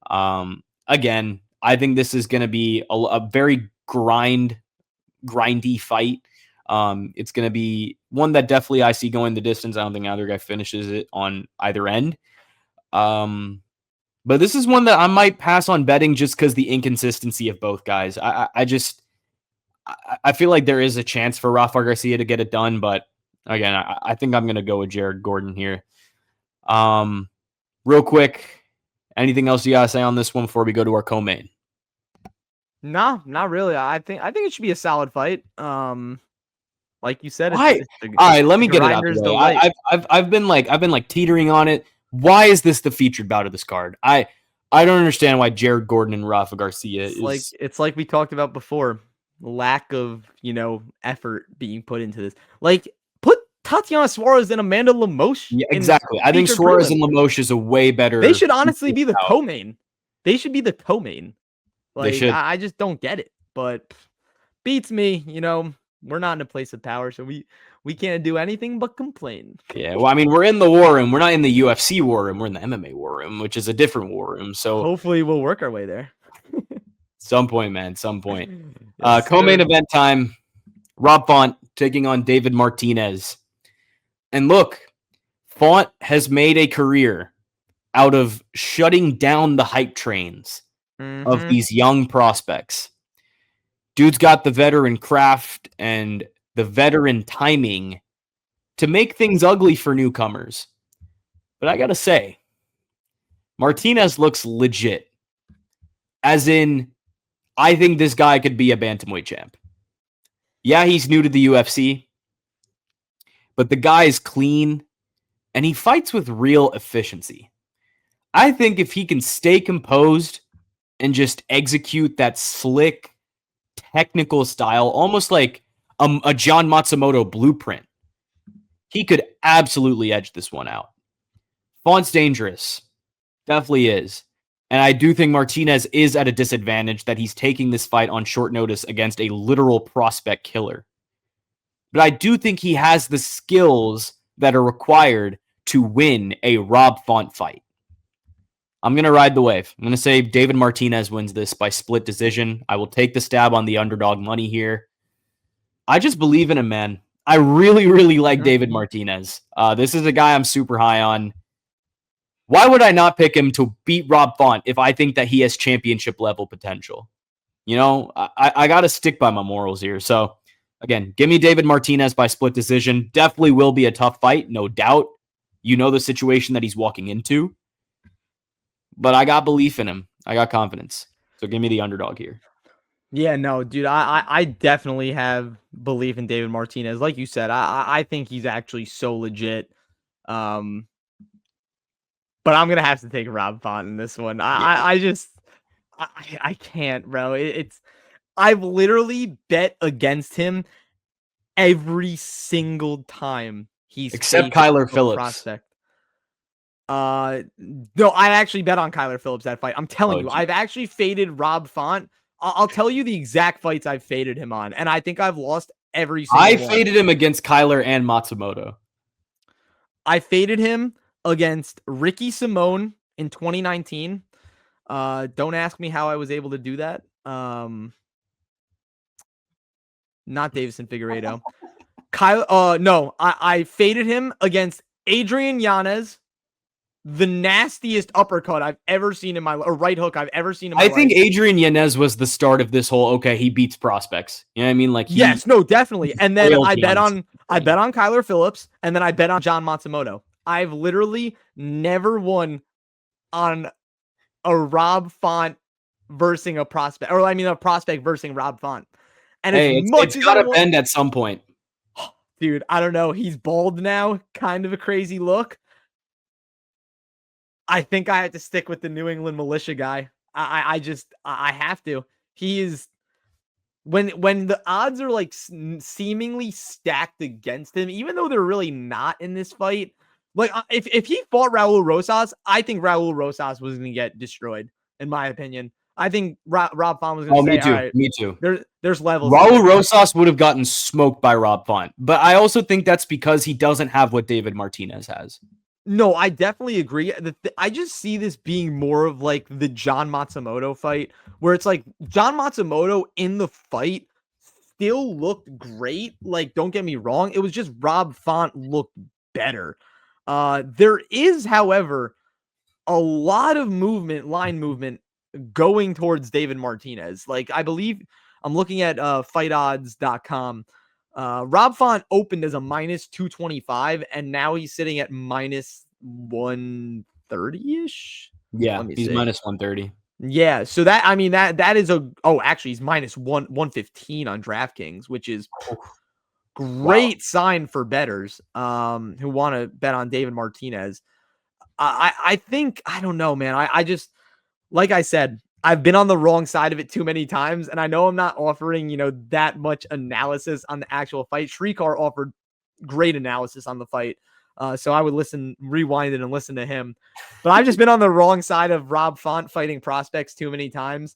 Again, I think this is going to be a very grindy fight. It's going to be one that definitely I see going the distance. I don't think either guy finishes it on either end. But this is one that I might pass on betting just because the inconsistency of both guys. I feel like there is a chance for Rafa Garcia to get it done, but again, I think I'm going to go with Jared Gordon here. Real quick, anything else you got to say on this one before we go to our co-main? No, not really. I think it should be a solid fight. Like you said, all right, let me get it out of the way. I've been like teetering on it. Why is this the featured bout of this card? I don't understand why Jared Gordon and Rafa Garcia it's like we talked about before. Lack of, effort being put into this. Like, put Tatiana Suarez and Amanda Lemos. Yeah, exactly. I think Suarez and Lemos is a way better. They should honestly be the co-main. They should be the co-main. Like, I just don't get it. But beats me, we're not in a place of power, so we can't do anything but complain. Yeah, well, I mean, we're in the war room. We're not in the UFC war room. We're in the MMA war room, which is a different war room. So hopefully we'll work our way there. Some point, man. Some point. Yes, co-main sir. event time. Rob Font taking on David Martinez. And look, Font has made a career out of shutting down the hype trains of these young prospects. Dude's got the veteran craft and the veteran timing to make things ugly for newcomers. But I gotta say, Martinez looks legit. As in, I think this guy could be a bantamweight champ. Yeah, he's new to the UFC, but the guy is clean and he fights with real efficiency. I think if he can stay composed and just execute that slick, technical style, almost like a John Matsumoto blueprint, he could absolutely edge this one out. Font's dangerous. Definitely is. And I do think Martinez is at a disadvantage that he's taking this fight on short notice against a literal prospect killer. But I do think he has the skills that are required to win a Rob Font fight. I'm going to ride the wave. I'm going to say David Martinez wins this by split decision. I will take the stab on the underdog money here. I just believe in him, man. I really, really like David Martinez. This is a guy I'm super high on. Why would I not pick him to beat Rob Font if I think that he has championship level potential? You know, I got to stick by my morals here. So, again, give me David Martinez by split decision. Definitely will be a tough fight, no doubt. You know the situation that he's walking into. But I got belief in him. I got confidence. So give me the underdog here. Yeah, no, dude, I definitely have belief in David Martinez. Like you said, I think he's actually so legit. But I'm gonna have to take Rob Font in this one. I can't, bro. I've literally bet against him every single time he's except Kyler Phillips. Prospect. No, I actually bet on Kyler Phillips that fight. I'm telling you, I've actually faded Rob Font. I'll tell you the exact fights I've faded him on, and I think I've lost every single one. I faded him against Kyler and Matsumoto. I faded him against Ricky Simone in 2019. Don't ask me how I was able to do that. Not Davison Figueiredo. I faded him against Adrian Yanez, the nastiest uppercut I've ever seen in my life, or right hook I've ever seen in my life. I think Adrian Yanez was the start of this whole, okay, he beats prospects. You know what I mean? Like, yes, no, definitely. And then I bet on Kyler Phillips, and then I bet on John Matsumoto. I've literally never won on a Rob Font versing a prospect, or I mean a prospect versing Rob Font. And it's got to bend at some point. Dude, I don't know. He's bald now. Kind of a crazy look. I think I have to stick with the New England militia guy. I have to. He is, when the odds are like seemingly stacked against him, even though they're really not in this fight. Like if he fought Raul Rosas, I think Raul Rosas was going to get destroyed. In my opinion, I think Rob Font was going to say, me too. All right, me too. There's levels. Raul Rosas would have gotten smoked by Rob Font, but I also think that's because he doesn't have what David Martinez has. No, I definitely agree. I just see this being more of like the John Matsumoto fight, where it's like John Matsumoto in the fight still looked great. Like, don't get me wrong. It was just Rob Font looked better. There is, however, a lot of line movement going towards David Martinez. Like, I believe I'm looking at fightodds.com. Rob Font opened as a minus 225, and now he's sitting at minus 130-ish. Yeah, he's minus 130. Yeah, so that is actually he's minus 115 on DraftKings, which is great sign for bettors who want to bet on David Martinez. I think, I don't know, man. I just, like I said, I've been on the wrong side of it too many times, and I know I'm not offering, that much analysis on the actual fight. Srikar offered great analysis on the fight, so I would rewind it and listen to him. But I've just been on the wrong side of Rob Font fighting prospects too many times.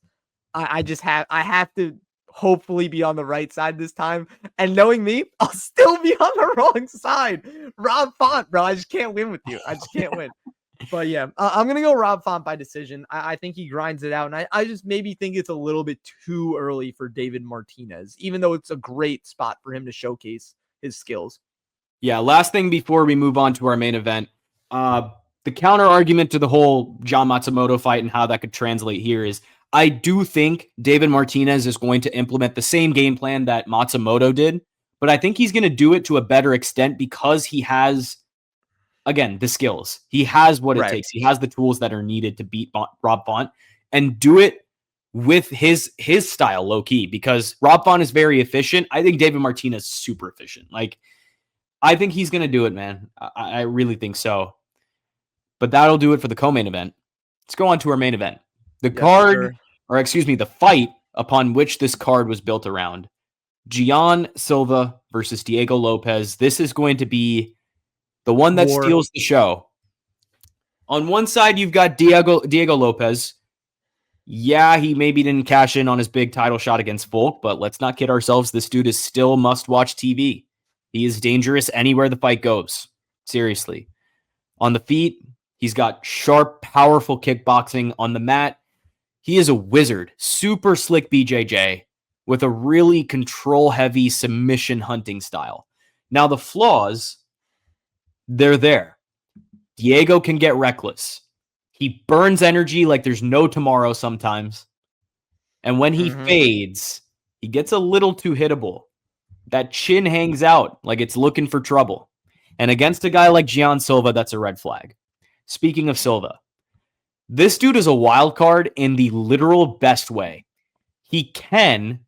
I have to hopefully be on the right side this time. And knowing me, I'll still be on the wrong side. Rob Font, bro. I just can't win with you. I just can't win. But yeah, I'm going to go Rob Font by decision. I think he grinds it out. And I just maybe think it's a little bit too early for David Martinez, even though it's a great spot for him to showcase his skills. Yeah, last thing before we move on to our main event. The counter argument to the whole John Matsumoto fight and how that could translate here is I do think David Martinez is going to implement the same game plan that Matsumoto did, but I think he's going to do it to a better extent because he has, again, the skills. He has what it takes. He has the tools that are needed to beat Rob Font and do it with his style low key, because Rob Font is very efficient. I think David Martinez is super efficient. Like, I think he's going to do it, man. I really think so. But that'll do it for the co-main event. Let's go on to our main event. The fight upon which this card was built around. Gian Silva versus Diego Lopes. This is going to be the one that steals the show. On one side, you've got Diego Lopes. Yeah, he maybe didn't cash in on his big title shot against Volk, but let's not kid ourselves. This dude is still must-watch TV. He is dangerous anywhere the fight goes. Seriously. On the feet, he's got sharp, powerful kickboxing. On the mat, he is a wizard. Super slick BJJ with a really control-heavy submission hunting style. Now, the flaws, they're there. Diego can get reckless. He burns energy like there's no tomorrow sometimes. And when he fades, he gets a little too hittable. That chin hangs out like it's looking for trouble. And against a guy like Gian Silva, that's a red flag. Speaking of Silva, this dude is a wild card in the literal best way. He can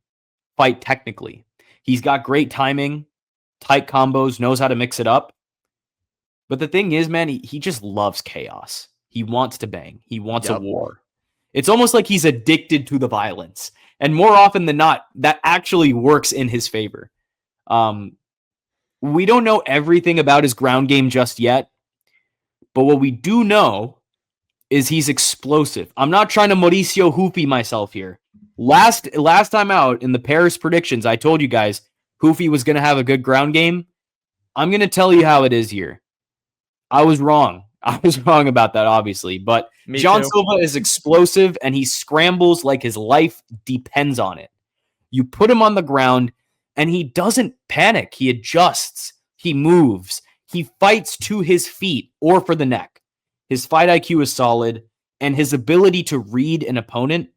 fight technically. He's got great timing, tight combos, knows how to mix it up. But the thing is, man, he just loves chaos. He wants to bang. He wants a war. It's almost like he's addicted to the violence. And more often than not, that actually works in his favor. We don't know everything about his ground game just yet. But what we do know is he's explosive. I'm not trying to Mauricio Hoofy myself here. Last time out in the Paris predictions, I told you guys Hoofy was going to have a good ground game. I'm going to tell you how it is here. I was wrong. I was wrong about that, obviously. But Gian Silva is explosive, and he scrambles like his life depends on it. You put him on the ground, and he doesn't panic. He adjusts. He moves. He fights to his feet or for the neck. His fight IQ is solid, and his ability to read an opponent,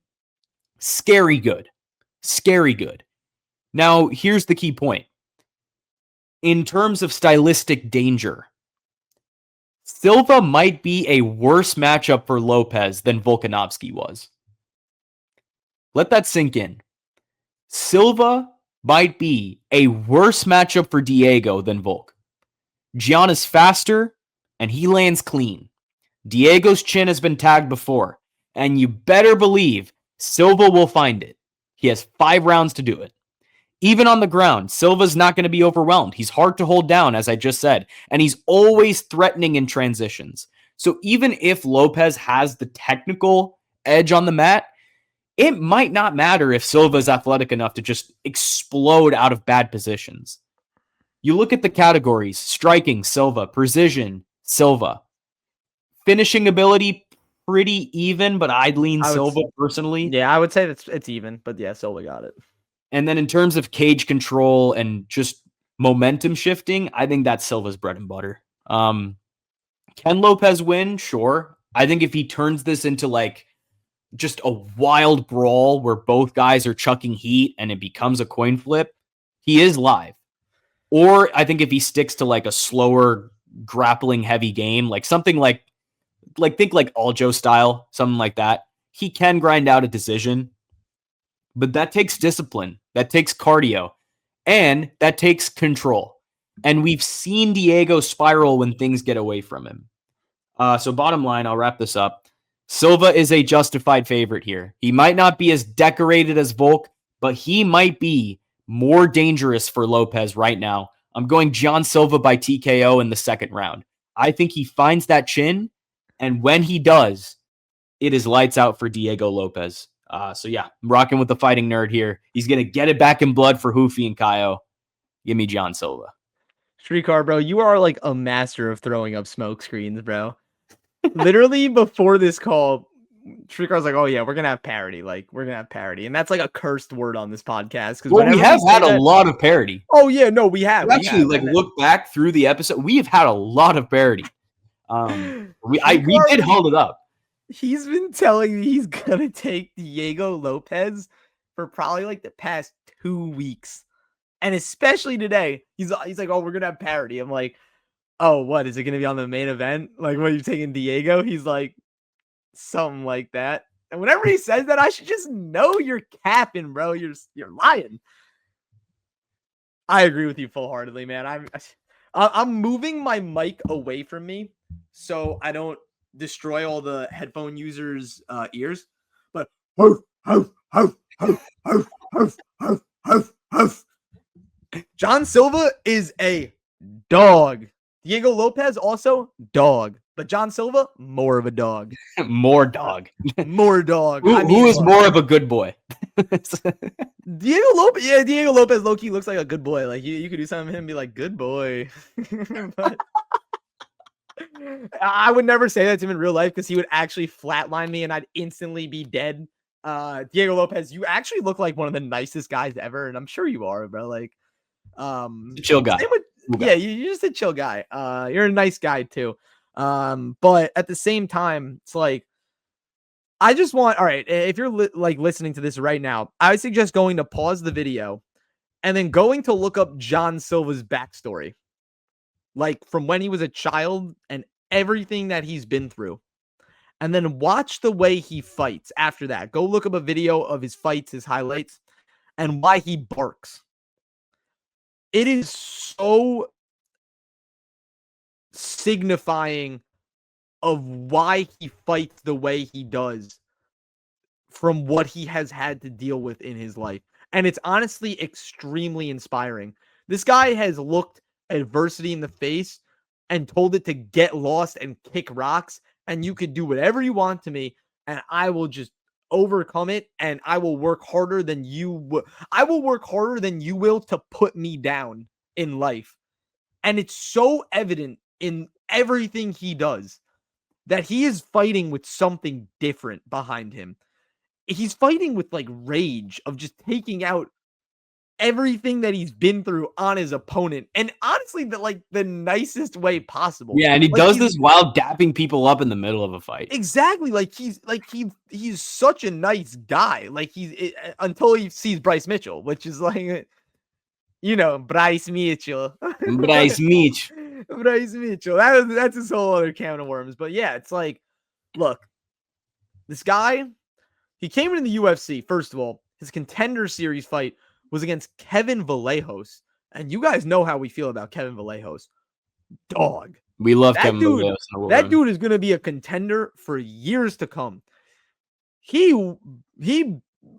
scary good. Scary good. Now, here's the key point. In terms of stylistic danger, Silva might be a worse matchup for Lopes than Volkanovski was. Let that sink in. Silva might be a worse matchup for Diego than Volk. Gian is faster, and he lands clean. Diego's chin has been tagged before, and you better believe Silva will find it. He has 5 rounds to do it. Even on the ground, Silva's not going to be overwhelmed. He's hard to hold down, as I just said, and he's always threatening in transitions. So even if Lopes has the technical edge on the mat, it might not matter if Silva's athletic enough to just explode out of bad positions. You look at the categories: striking, Silva; precision, Silva; finishing ability, pretty even, but I'd lean Silva personally. Yeah, I would say it's even, but yeah, Silva got it. And then in terms of cage control and just momentum shifting, I think that's Silva's bread and butter. Can Lopes win? Sure. I think if he turns this into like just a wild brawl where both guys are chucking heat and it becomes a coin flip, he is live. Or I think if he sticks to like a slower grappling heavy game, like something like think like Aljo style, something like that, he can grind out a decision. But that takes discipline, that takes cardio, and that takes control. And we've seen Diego spiral when things get away from him. So bottom line, I'll wrap this up. Silva is a justified favorite here. He might not be as decorated as Volk, but he might be more dangerous for Lopes right now. I'm going Gian Silva by TKO in the second round. I think he finds that chin, and when he does, it is lights out for Diego Lopes. So yeah, I'm rocking with the fighting nerd here. He's going to get it back in blood for Hoofy and Kaio. Give me John Silva. Srikar, bro, you are like a master of throwing up smoke screens, bro. Literally before this call, Srikar's like, oh yeah, we're going to have parody. Like, we're going to have parody. And that's like a cursed word on this podcast. Because we have had a lot of parody. Oh yeah, no, we have. Actually, look back through the episode. We have had a lot of parody. We did hold it up. He's been telling me he's gonna take Diego Lopes for probably like the past 2 weeks, and especially today. He's like, oh, we're gonna have parody. I'm like, oh, what is it gonna be on the main event? Like, what are you taking Diego? He's like, something like that. And whenever he says that, I should just know you're capping, bro. You're lying. I agree with you full-heartedly, man. I'm moving my mic away from me so I don't destroy all the headphone users' ears. But John Silva is a dog. Diego Lopes also dog. But John Silva, more of a dog. More dog. More dog. Who is more of a good boy? Diego Lopes, yeah, Diego Lopes low-key looks like a good boy. Like you could do something to him and be like, good boy. But I would never say that to him in real life because he would actually flatline me and I'd instantly be dead. Diego Lopes, you actually look like one of the nicest guys ever, and I'm sure you are, bro. Like, chill guy. Yeah, you're just a chill guy. You're a nice guy too. But at the same time, it's like, I just want, all right, if you're listening to this right now, I would suggest going to pause the video and then going to look up John Silva's backstory. Like from when he was a child and everything that he's been through. And then watch the way he fights after that. Go look up a video of his fights, his highlights, and why he barks. It is so signifying of why he fights the way he does from what he has had to deal with in his life. And it's honestly extremely inspiring. This guy has looked adversity in the face and told it to get lost and kick rocks, and you could do whatever you want to me and I will just overcome it, and I will work harder than you will to put me down in life. And it's so evident in everything he does that he is fighting with something different behind him. He's fighting with like rage of just taking out everything that he's been through on his opponent, and honestly, the nicest way possible. Yeah, and he does this while dapping people up in the middle of a fight. Exactly, he's such a nice guy. Like until he sees Bryce Mitchell, which is like, Bryce Mitchell. Bryce Mitchell. That's his whole other can of worms. But yeah, it's like, look, this guy, he came into the UFC. First of all, his Contender Series fight was against Kevin Vallejos. And you guys know how we feel about Kevin Vallejos. Dog. We love Kevin Vallejos. That dude is going to be a contender for years to come. He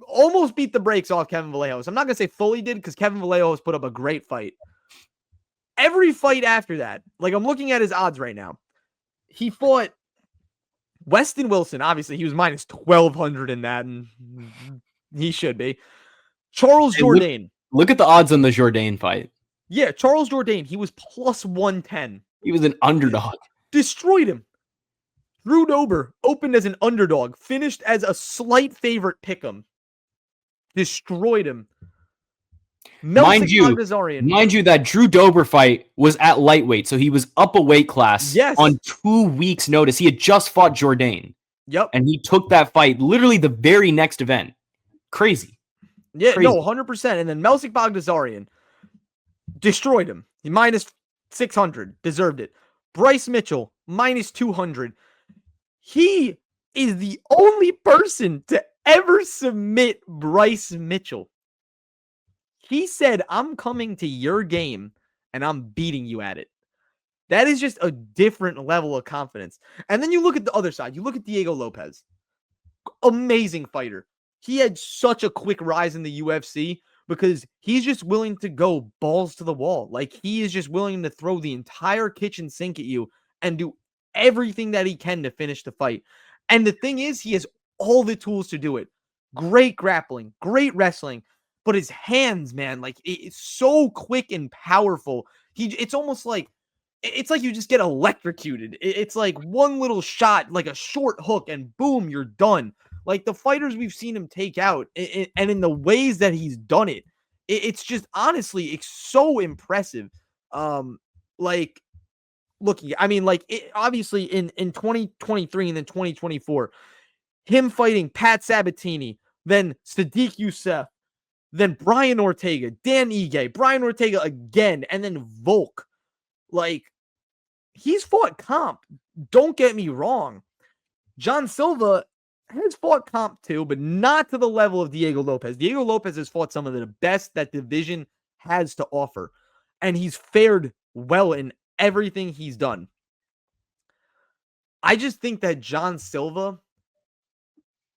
almost beat the brakes off Kevin Vallejos. I'm not going to say fully did because Kevin Vallejos put up a great fight. Every fight after that, like I'm looking at his odds right now. He fought Weston Wilson. Obviously, he was minus 1,200 in that, and he should be. Charles Jourdain. Look at the odds on the Jourdain fight. Yeah, Charles Jourdain. He was plus 110. He was an underdog. Destroyed him. Drew Dober opened as an underdog. Finished as a slight favorite pick'em. Destroyed him. Mind you, that Drew Dober fight was at lightweight, so he was up a weight class on 2 weeks' notice. He had just fought Jourdain. Yep. And he took that fight literally the very next event. Crazy. Yeah, crazy. No, 100%. And then Melsik Baghdasaryan destroyed him. He minus 600. Deserved it. Bryce Mitchell, minus 200. He is the only person to ever submit Bryce Mitchell. He said, I'm coming to your game and I'm beating you at it. That is just a different level of confidence. And then you look at the other side. You look at Diego Lopes. Amazing fighter. He had such a quick rise in the UFC because he's just willing to go balls to the wall. Like, he is just willing to throw the entire kitchen sink at you and do everything that he can to finish the fight. And the thing is, he has all the tools to do it. great grappling, great wrestling, but his hands, man, like it's so quick and powerful. It's almost like it's like you just get electrocuted. It's like one little shot, like a short hook, and boom, you're done. Like the fighters we've seen him take out, and in the ways that he's done it, it's just honestly, it's so impressive. Like looking, I mean, like obviously in 2023 and then 2024, him fighting Pat Sabatini, then Sadiq Youssef, then Brian Ortega, Dan Ige, Brian Ortega again, and then Volk. Like, he's fought comp. Don't get me wrong. John Silva has fought comp too, but not to the level of Diego Lopes. Diego Lopes has fought some of the best that division has to offer, and he's fared well in everything he's done. I just think that John Silva,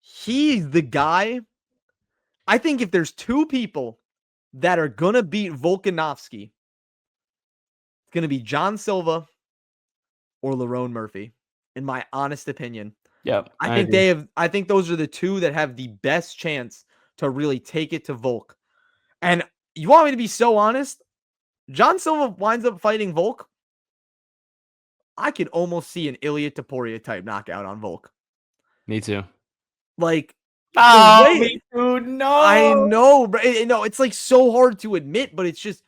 he's the guy. I think if there's two people that are going to beat Volkanovski, it's going to be John Silva or Lerone Murphy, in my honest opinion. Yep. I think those are the two that have the best chance to really take it to Volk. And you want me to be so honest? John Silva winds up fighting Volk. I could almost see an Ilia Topuria type knockout on Volk. Me too. Like, me too. No, I know, bro. No, it's like so hard to admit, but it's just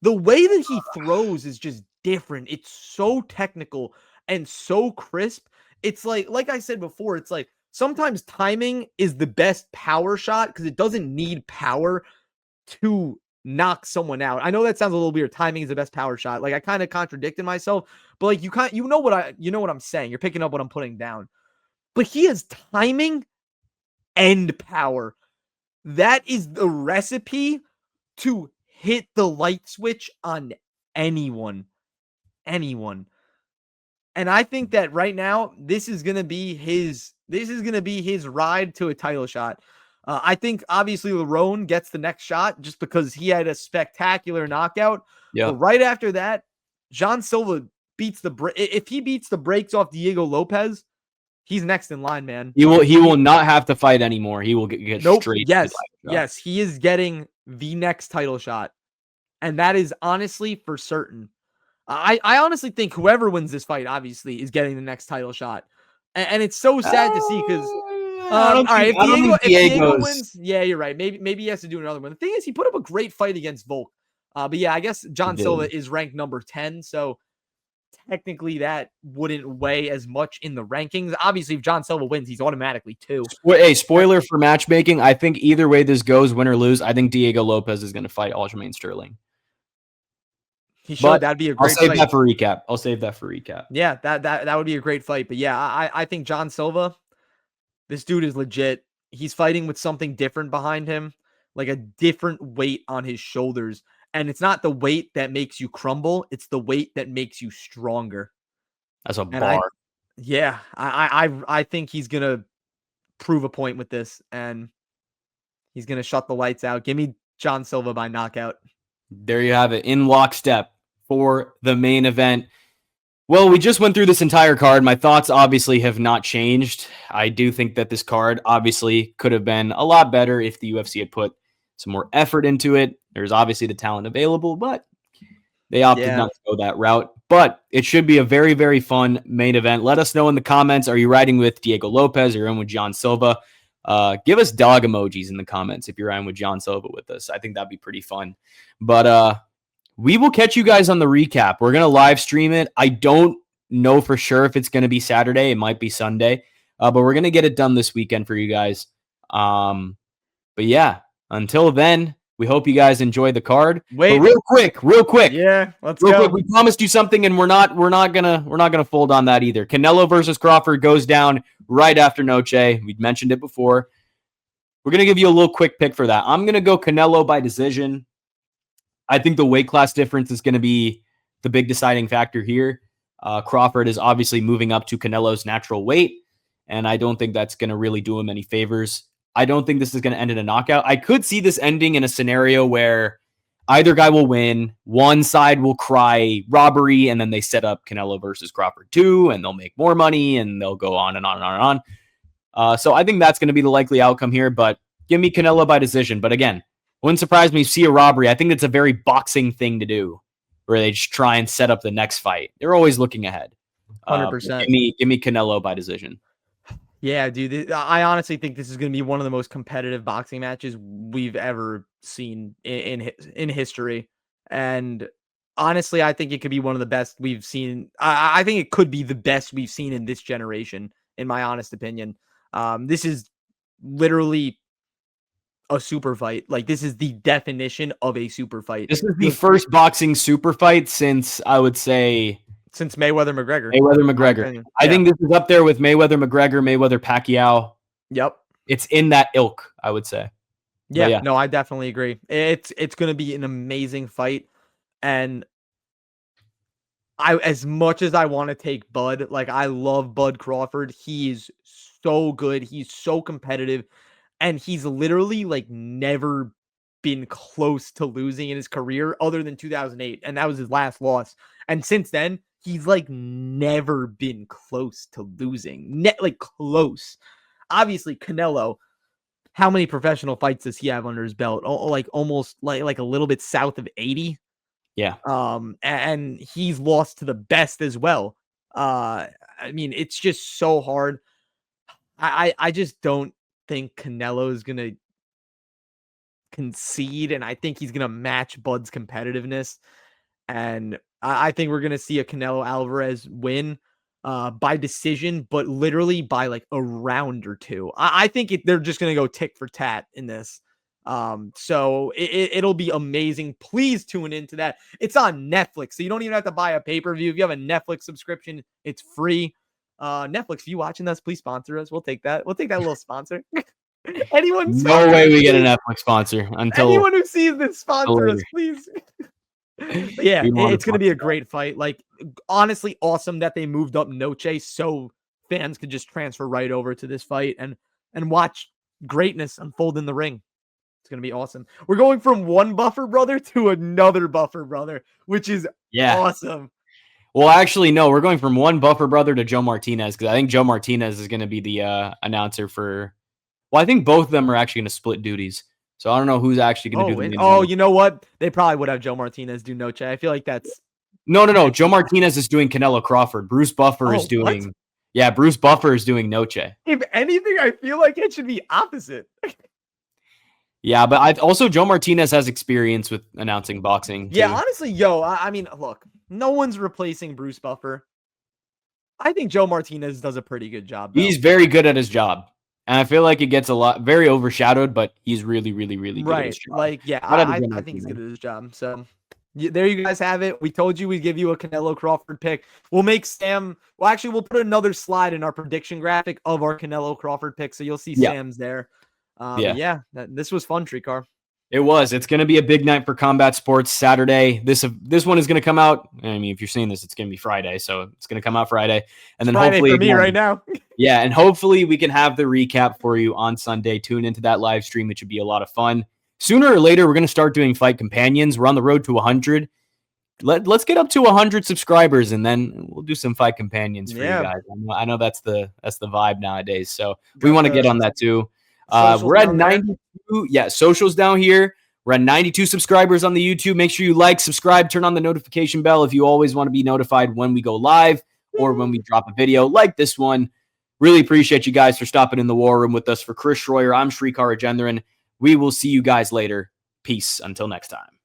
the way that he throws is just different. It's so technical and so crisp. It's like I said before, it's like sometimes timing is the best power shot because it doesn't need power to knock someone out. I know that sounds a little weird. Timing is the best power shot. Like I kind of contradicted myself, but like you know what I'm saying. You're picking up what I'm putting down. But he has timing and power. That is the recipe to hit the light switch on anyone. And I think that right now, this is going to be his ride to a title shot. I think obviously Lerone gets the next shot just because he had a spectacular knockout. Yeah. But right after that, John Silva beats if he beats the brakes off Diego Lopes, he's next in line, man. He will not have to fight anymore. He will get straight. Yes, he is getting the next title shot. And that is honestly for certain. I honestly think whoever wins this fight, obviously, is getting the next title shot. And it's so sad to see because all right, if Diego wins, yeah, you're right. Maybe he has to do another one. The thing is, he put up a great fight against Volk. But yeah, I guess John Silva is ranked number 10, so technically that wouldn't weigh as much in the rankings. Obviously, if John Silva wins, he's automatically 2. Hey, spoiler for matchmaking. I think either way this goes, win or lose, I think Diego Lopes is going to fight Aljamain Sterling. He should. That'd be a great fight. I'll save that for recap. Yeah, that would be a great fight. But yeah, I think John Silva, this dude is legit. He's fighting with something different behind him, like a different weight on his shoulders. And it's not the weight that makes you crumble. It's the weight that makes you stronger. That's a bar. I think he's going to prove a point with this. And he's going to shut the lights out. Give me John Silva by knockout. There you have it. In lockstep for the main event. Well, we just went through this entire card. My thoughts obviously have not changed. I do think that this card obviously could have been a lot better if the UFC had put some more effort into it. There's obviously the talent available, but they opted not to go that route. But it should be a very, very fun main event. Let us know in the comments. Are you riding with Diego Lopes? Are you in with John Silva? Give us dog emojis in the comments if you're riding with John Silva with us. I think that'd be pretty fun. But we will catch you guys on the recap. We're going to live stream it. I don't know for sure if it's going to be Saturday. It might be Sunday. But we're going to get it done this weekend for you guys. But yeah, until then, we hope you guys enjoy the card. Wait, but real quick. Yeah, let's go. Quick. We promised you something, and we're not gonna fold on that either. Canelo versus Crawford goes down right after Noche. We mentioned it before. We're gonna give you a little quick pick for that. I'm gonna go Canelo by decision. I think the weight class difference is gonna be the big deciding factor here. Crawford is obviously moving up to Canelo's natural weight, and I don't think that's gonna really do him any favors. I don't think this is going to end in a knockout. I could see this ending in a scenario where either guy will win, one side will cry robbery, and then they set up Canelo versus Crawford 2, and they'll make more money, and they'll go on and on and on and on. So I think that's going to be the likely outcome here, but Give me Canelo by decision. But again, wouldn't surprise me to see a robbery. I think it's a very boxing thing to do, where they just try and set up the next fight. They're always looking ahead. 100%. Give me Canelo by decision. Yeah, dude. I honestly think this is going to be one of the most competitive boxing matches we've ever seen in history. And honestly, I think it could be one of the best we've seen. I think it could be the best we've seen in this generation, in my honest opinion. This is literally a super fight. Like, this is the definition of a super fight. This is the first boxing super fight since, I would say, since Mayweather-McGregor. Mayweather-McGregor. I think this is up there with Mayweather-McGregor, Mayweather-Pacquiao. Yep. It's in that ilk, I would say. Yeah, no, I definitely agree. It's going to be an amazing fight. And as much as I want to take Bud, like, I love Bud Crawford. He is so good. He's so competitive. And he's literally, like, never been close to losing in his career other than 2008. And that was his last loss. And since then, he's, like, never been close to losing. Like, close. Obviously, Canelo, how many professional fights does he have under his belt? Like, almost like a little bit south of 80. Yeah. And he's lost to the best as well. I mean, it's just so hard. I just don't think Canelo is going to concede, and I think he's going to match Bud's competitiveness. And I think we're going to see a Canelo Alvarez win by decision, but literally by like a round or two. I think they're just going to go tick for tat in this. So it'll be amazing. Please tune into that. It's on Netflix, so you don't even have to buy a pay-per-view. If you have a Netflix subscription, it's free. Netflix, if you watching us, please sponsor us. We'll take that. We'll take that little sponsor. Anyone? No way we get a Netflix sponsor until anyone who sees this sponsor us, please. Yeah, it's going to be a great fight. Like, honestly, awesome that they moved up Noche so fans could just transfer right over to this fight and watch greatness unfold in the ring. It's going to be awesome. We're going from one Buffer brother to another Buffer brother, which is awesome. Well, actually, no, we're going from one Buffer brother to Joe Martinez, because I think Joe Martinez is going to be the announcer for. Well, I think both of them are actually going to split duties. So I don't know who's actually going to do the main event. You know what? They probably would have Joe Martinez do Noche. I feel like that's. No. Joe Martinez is doing Canelo Crawford. Bruce Buffer is doing. What? Yeah, Bruce Buffer is doing Noche. If anything, I feel like it should be opposite. Yeah, but also Joe Martinez has experience with announcing boxing. Yeah, honestly, I mean, look, no one's replacing Bruce Buffer. I think Joe Martinez does a pretty good job, though. He's very good at his job. And I feel like it gets very overshadowed, but he's really, really, really good at his job. Like, yeah, I think he's good at his job. So there you guys have it. We told you we'd give you a Canelo Crawford pick. We'll make Sam. Well, actually, we'll put another slide in our prediction graphic of our Canelo Crawford pick. So you'll see Sam's there. This was fun, Srikar. It was. It's going to be a big night for combat sports Saturday. This one is going to come out. I mean, if you're seeing this, it's going to be Friday, so it's going to come out Friday, and then Friday hopefully for me right now. Yeah, and hopefully we can have the recap for you on Sunday. Tune into that live stream. It should be a lot of fun. Sooner or later, we're going to start doing fight companions. We're on the road to 100. Let's get up to 100 subscribers, and then we'll do some fight companions for you guys. I know that's the vibe nowadays. So we want to get on that too. We're at 92. Yeah, socials down here. We're at 92 subscribers on the YouTube. Make sure you like, subscribe, turn on the notification bell if you always want to be notified when we go live or when we drop a video like this one. Really appreciate you guys for stopping in the war room with us. For Chris Shroyer, I'm Srikar Rajendran. We will see you guys later. Peace until next time.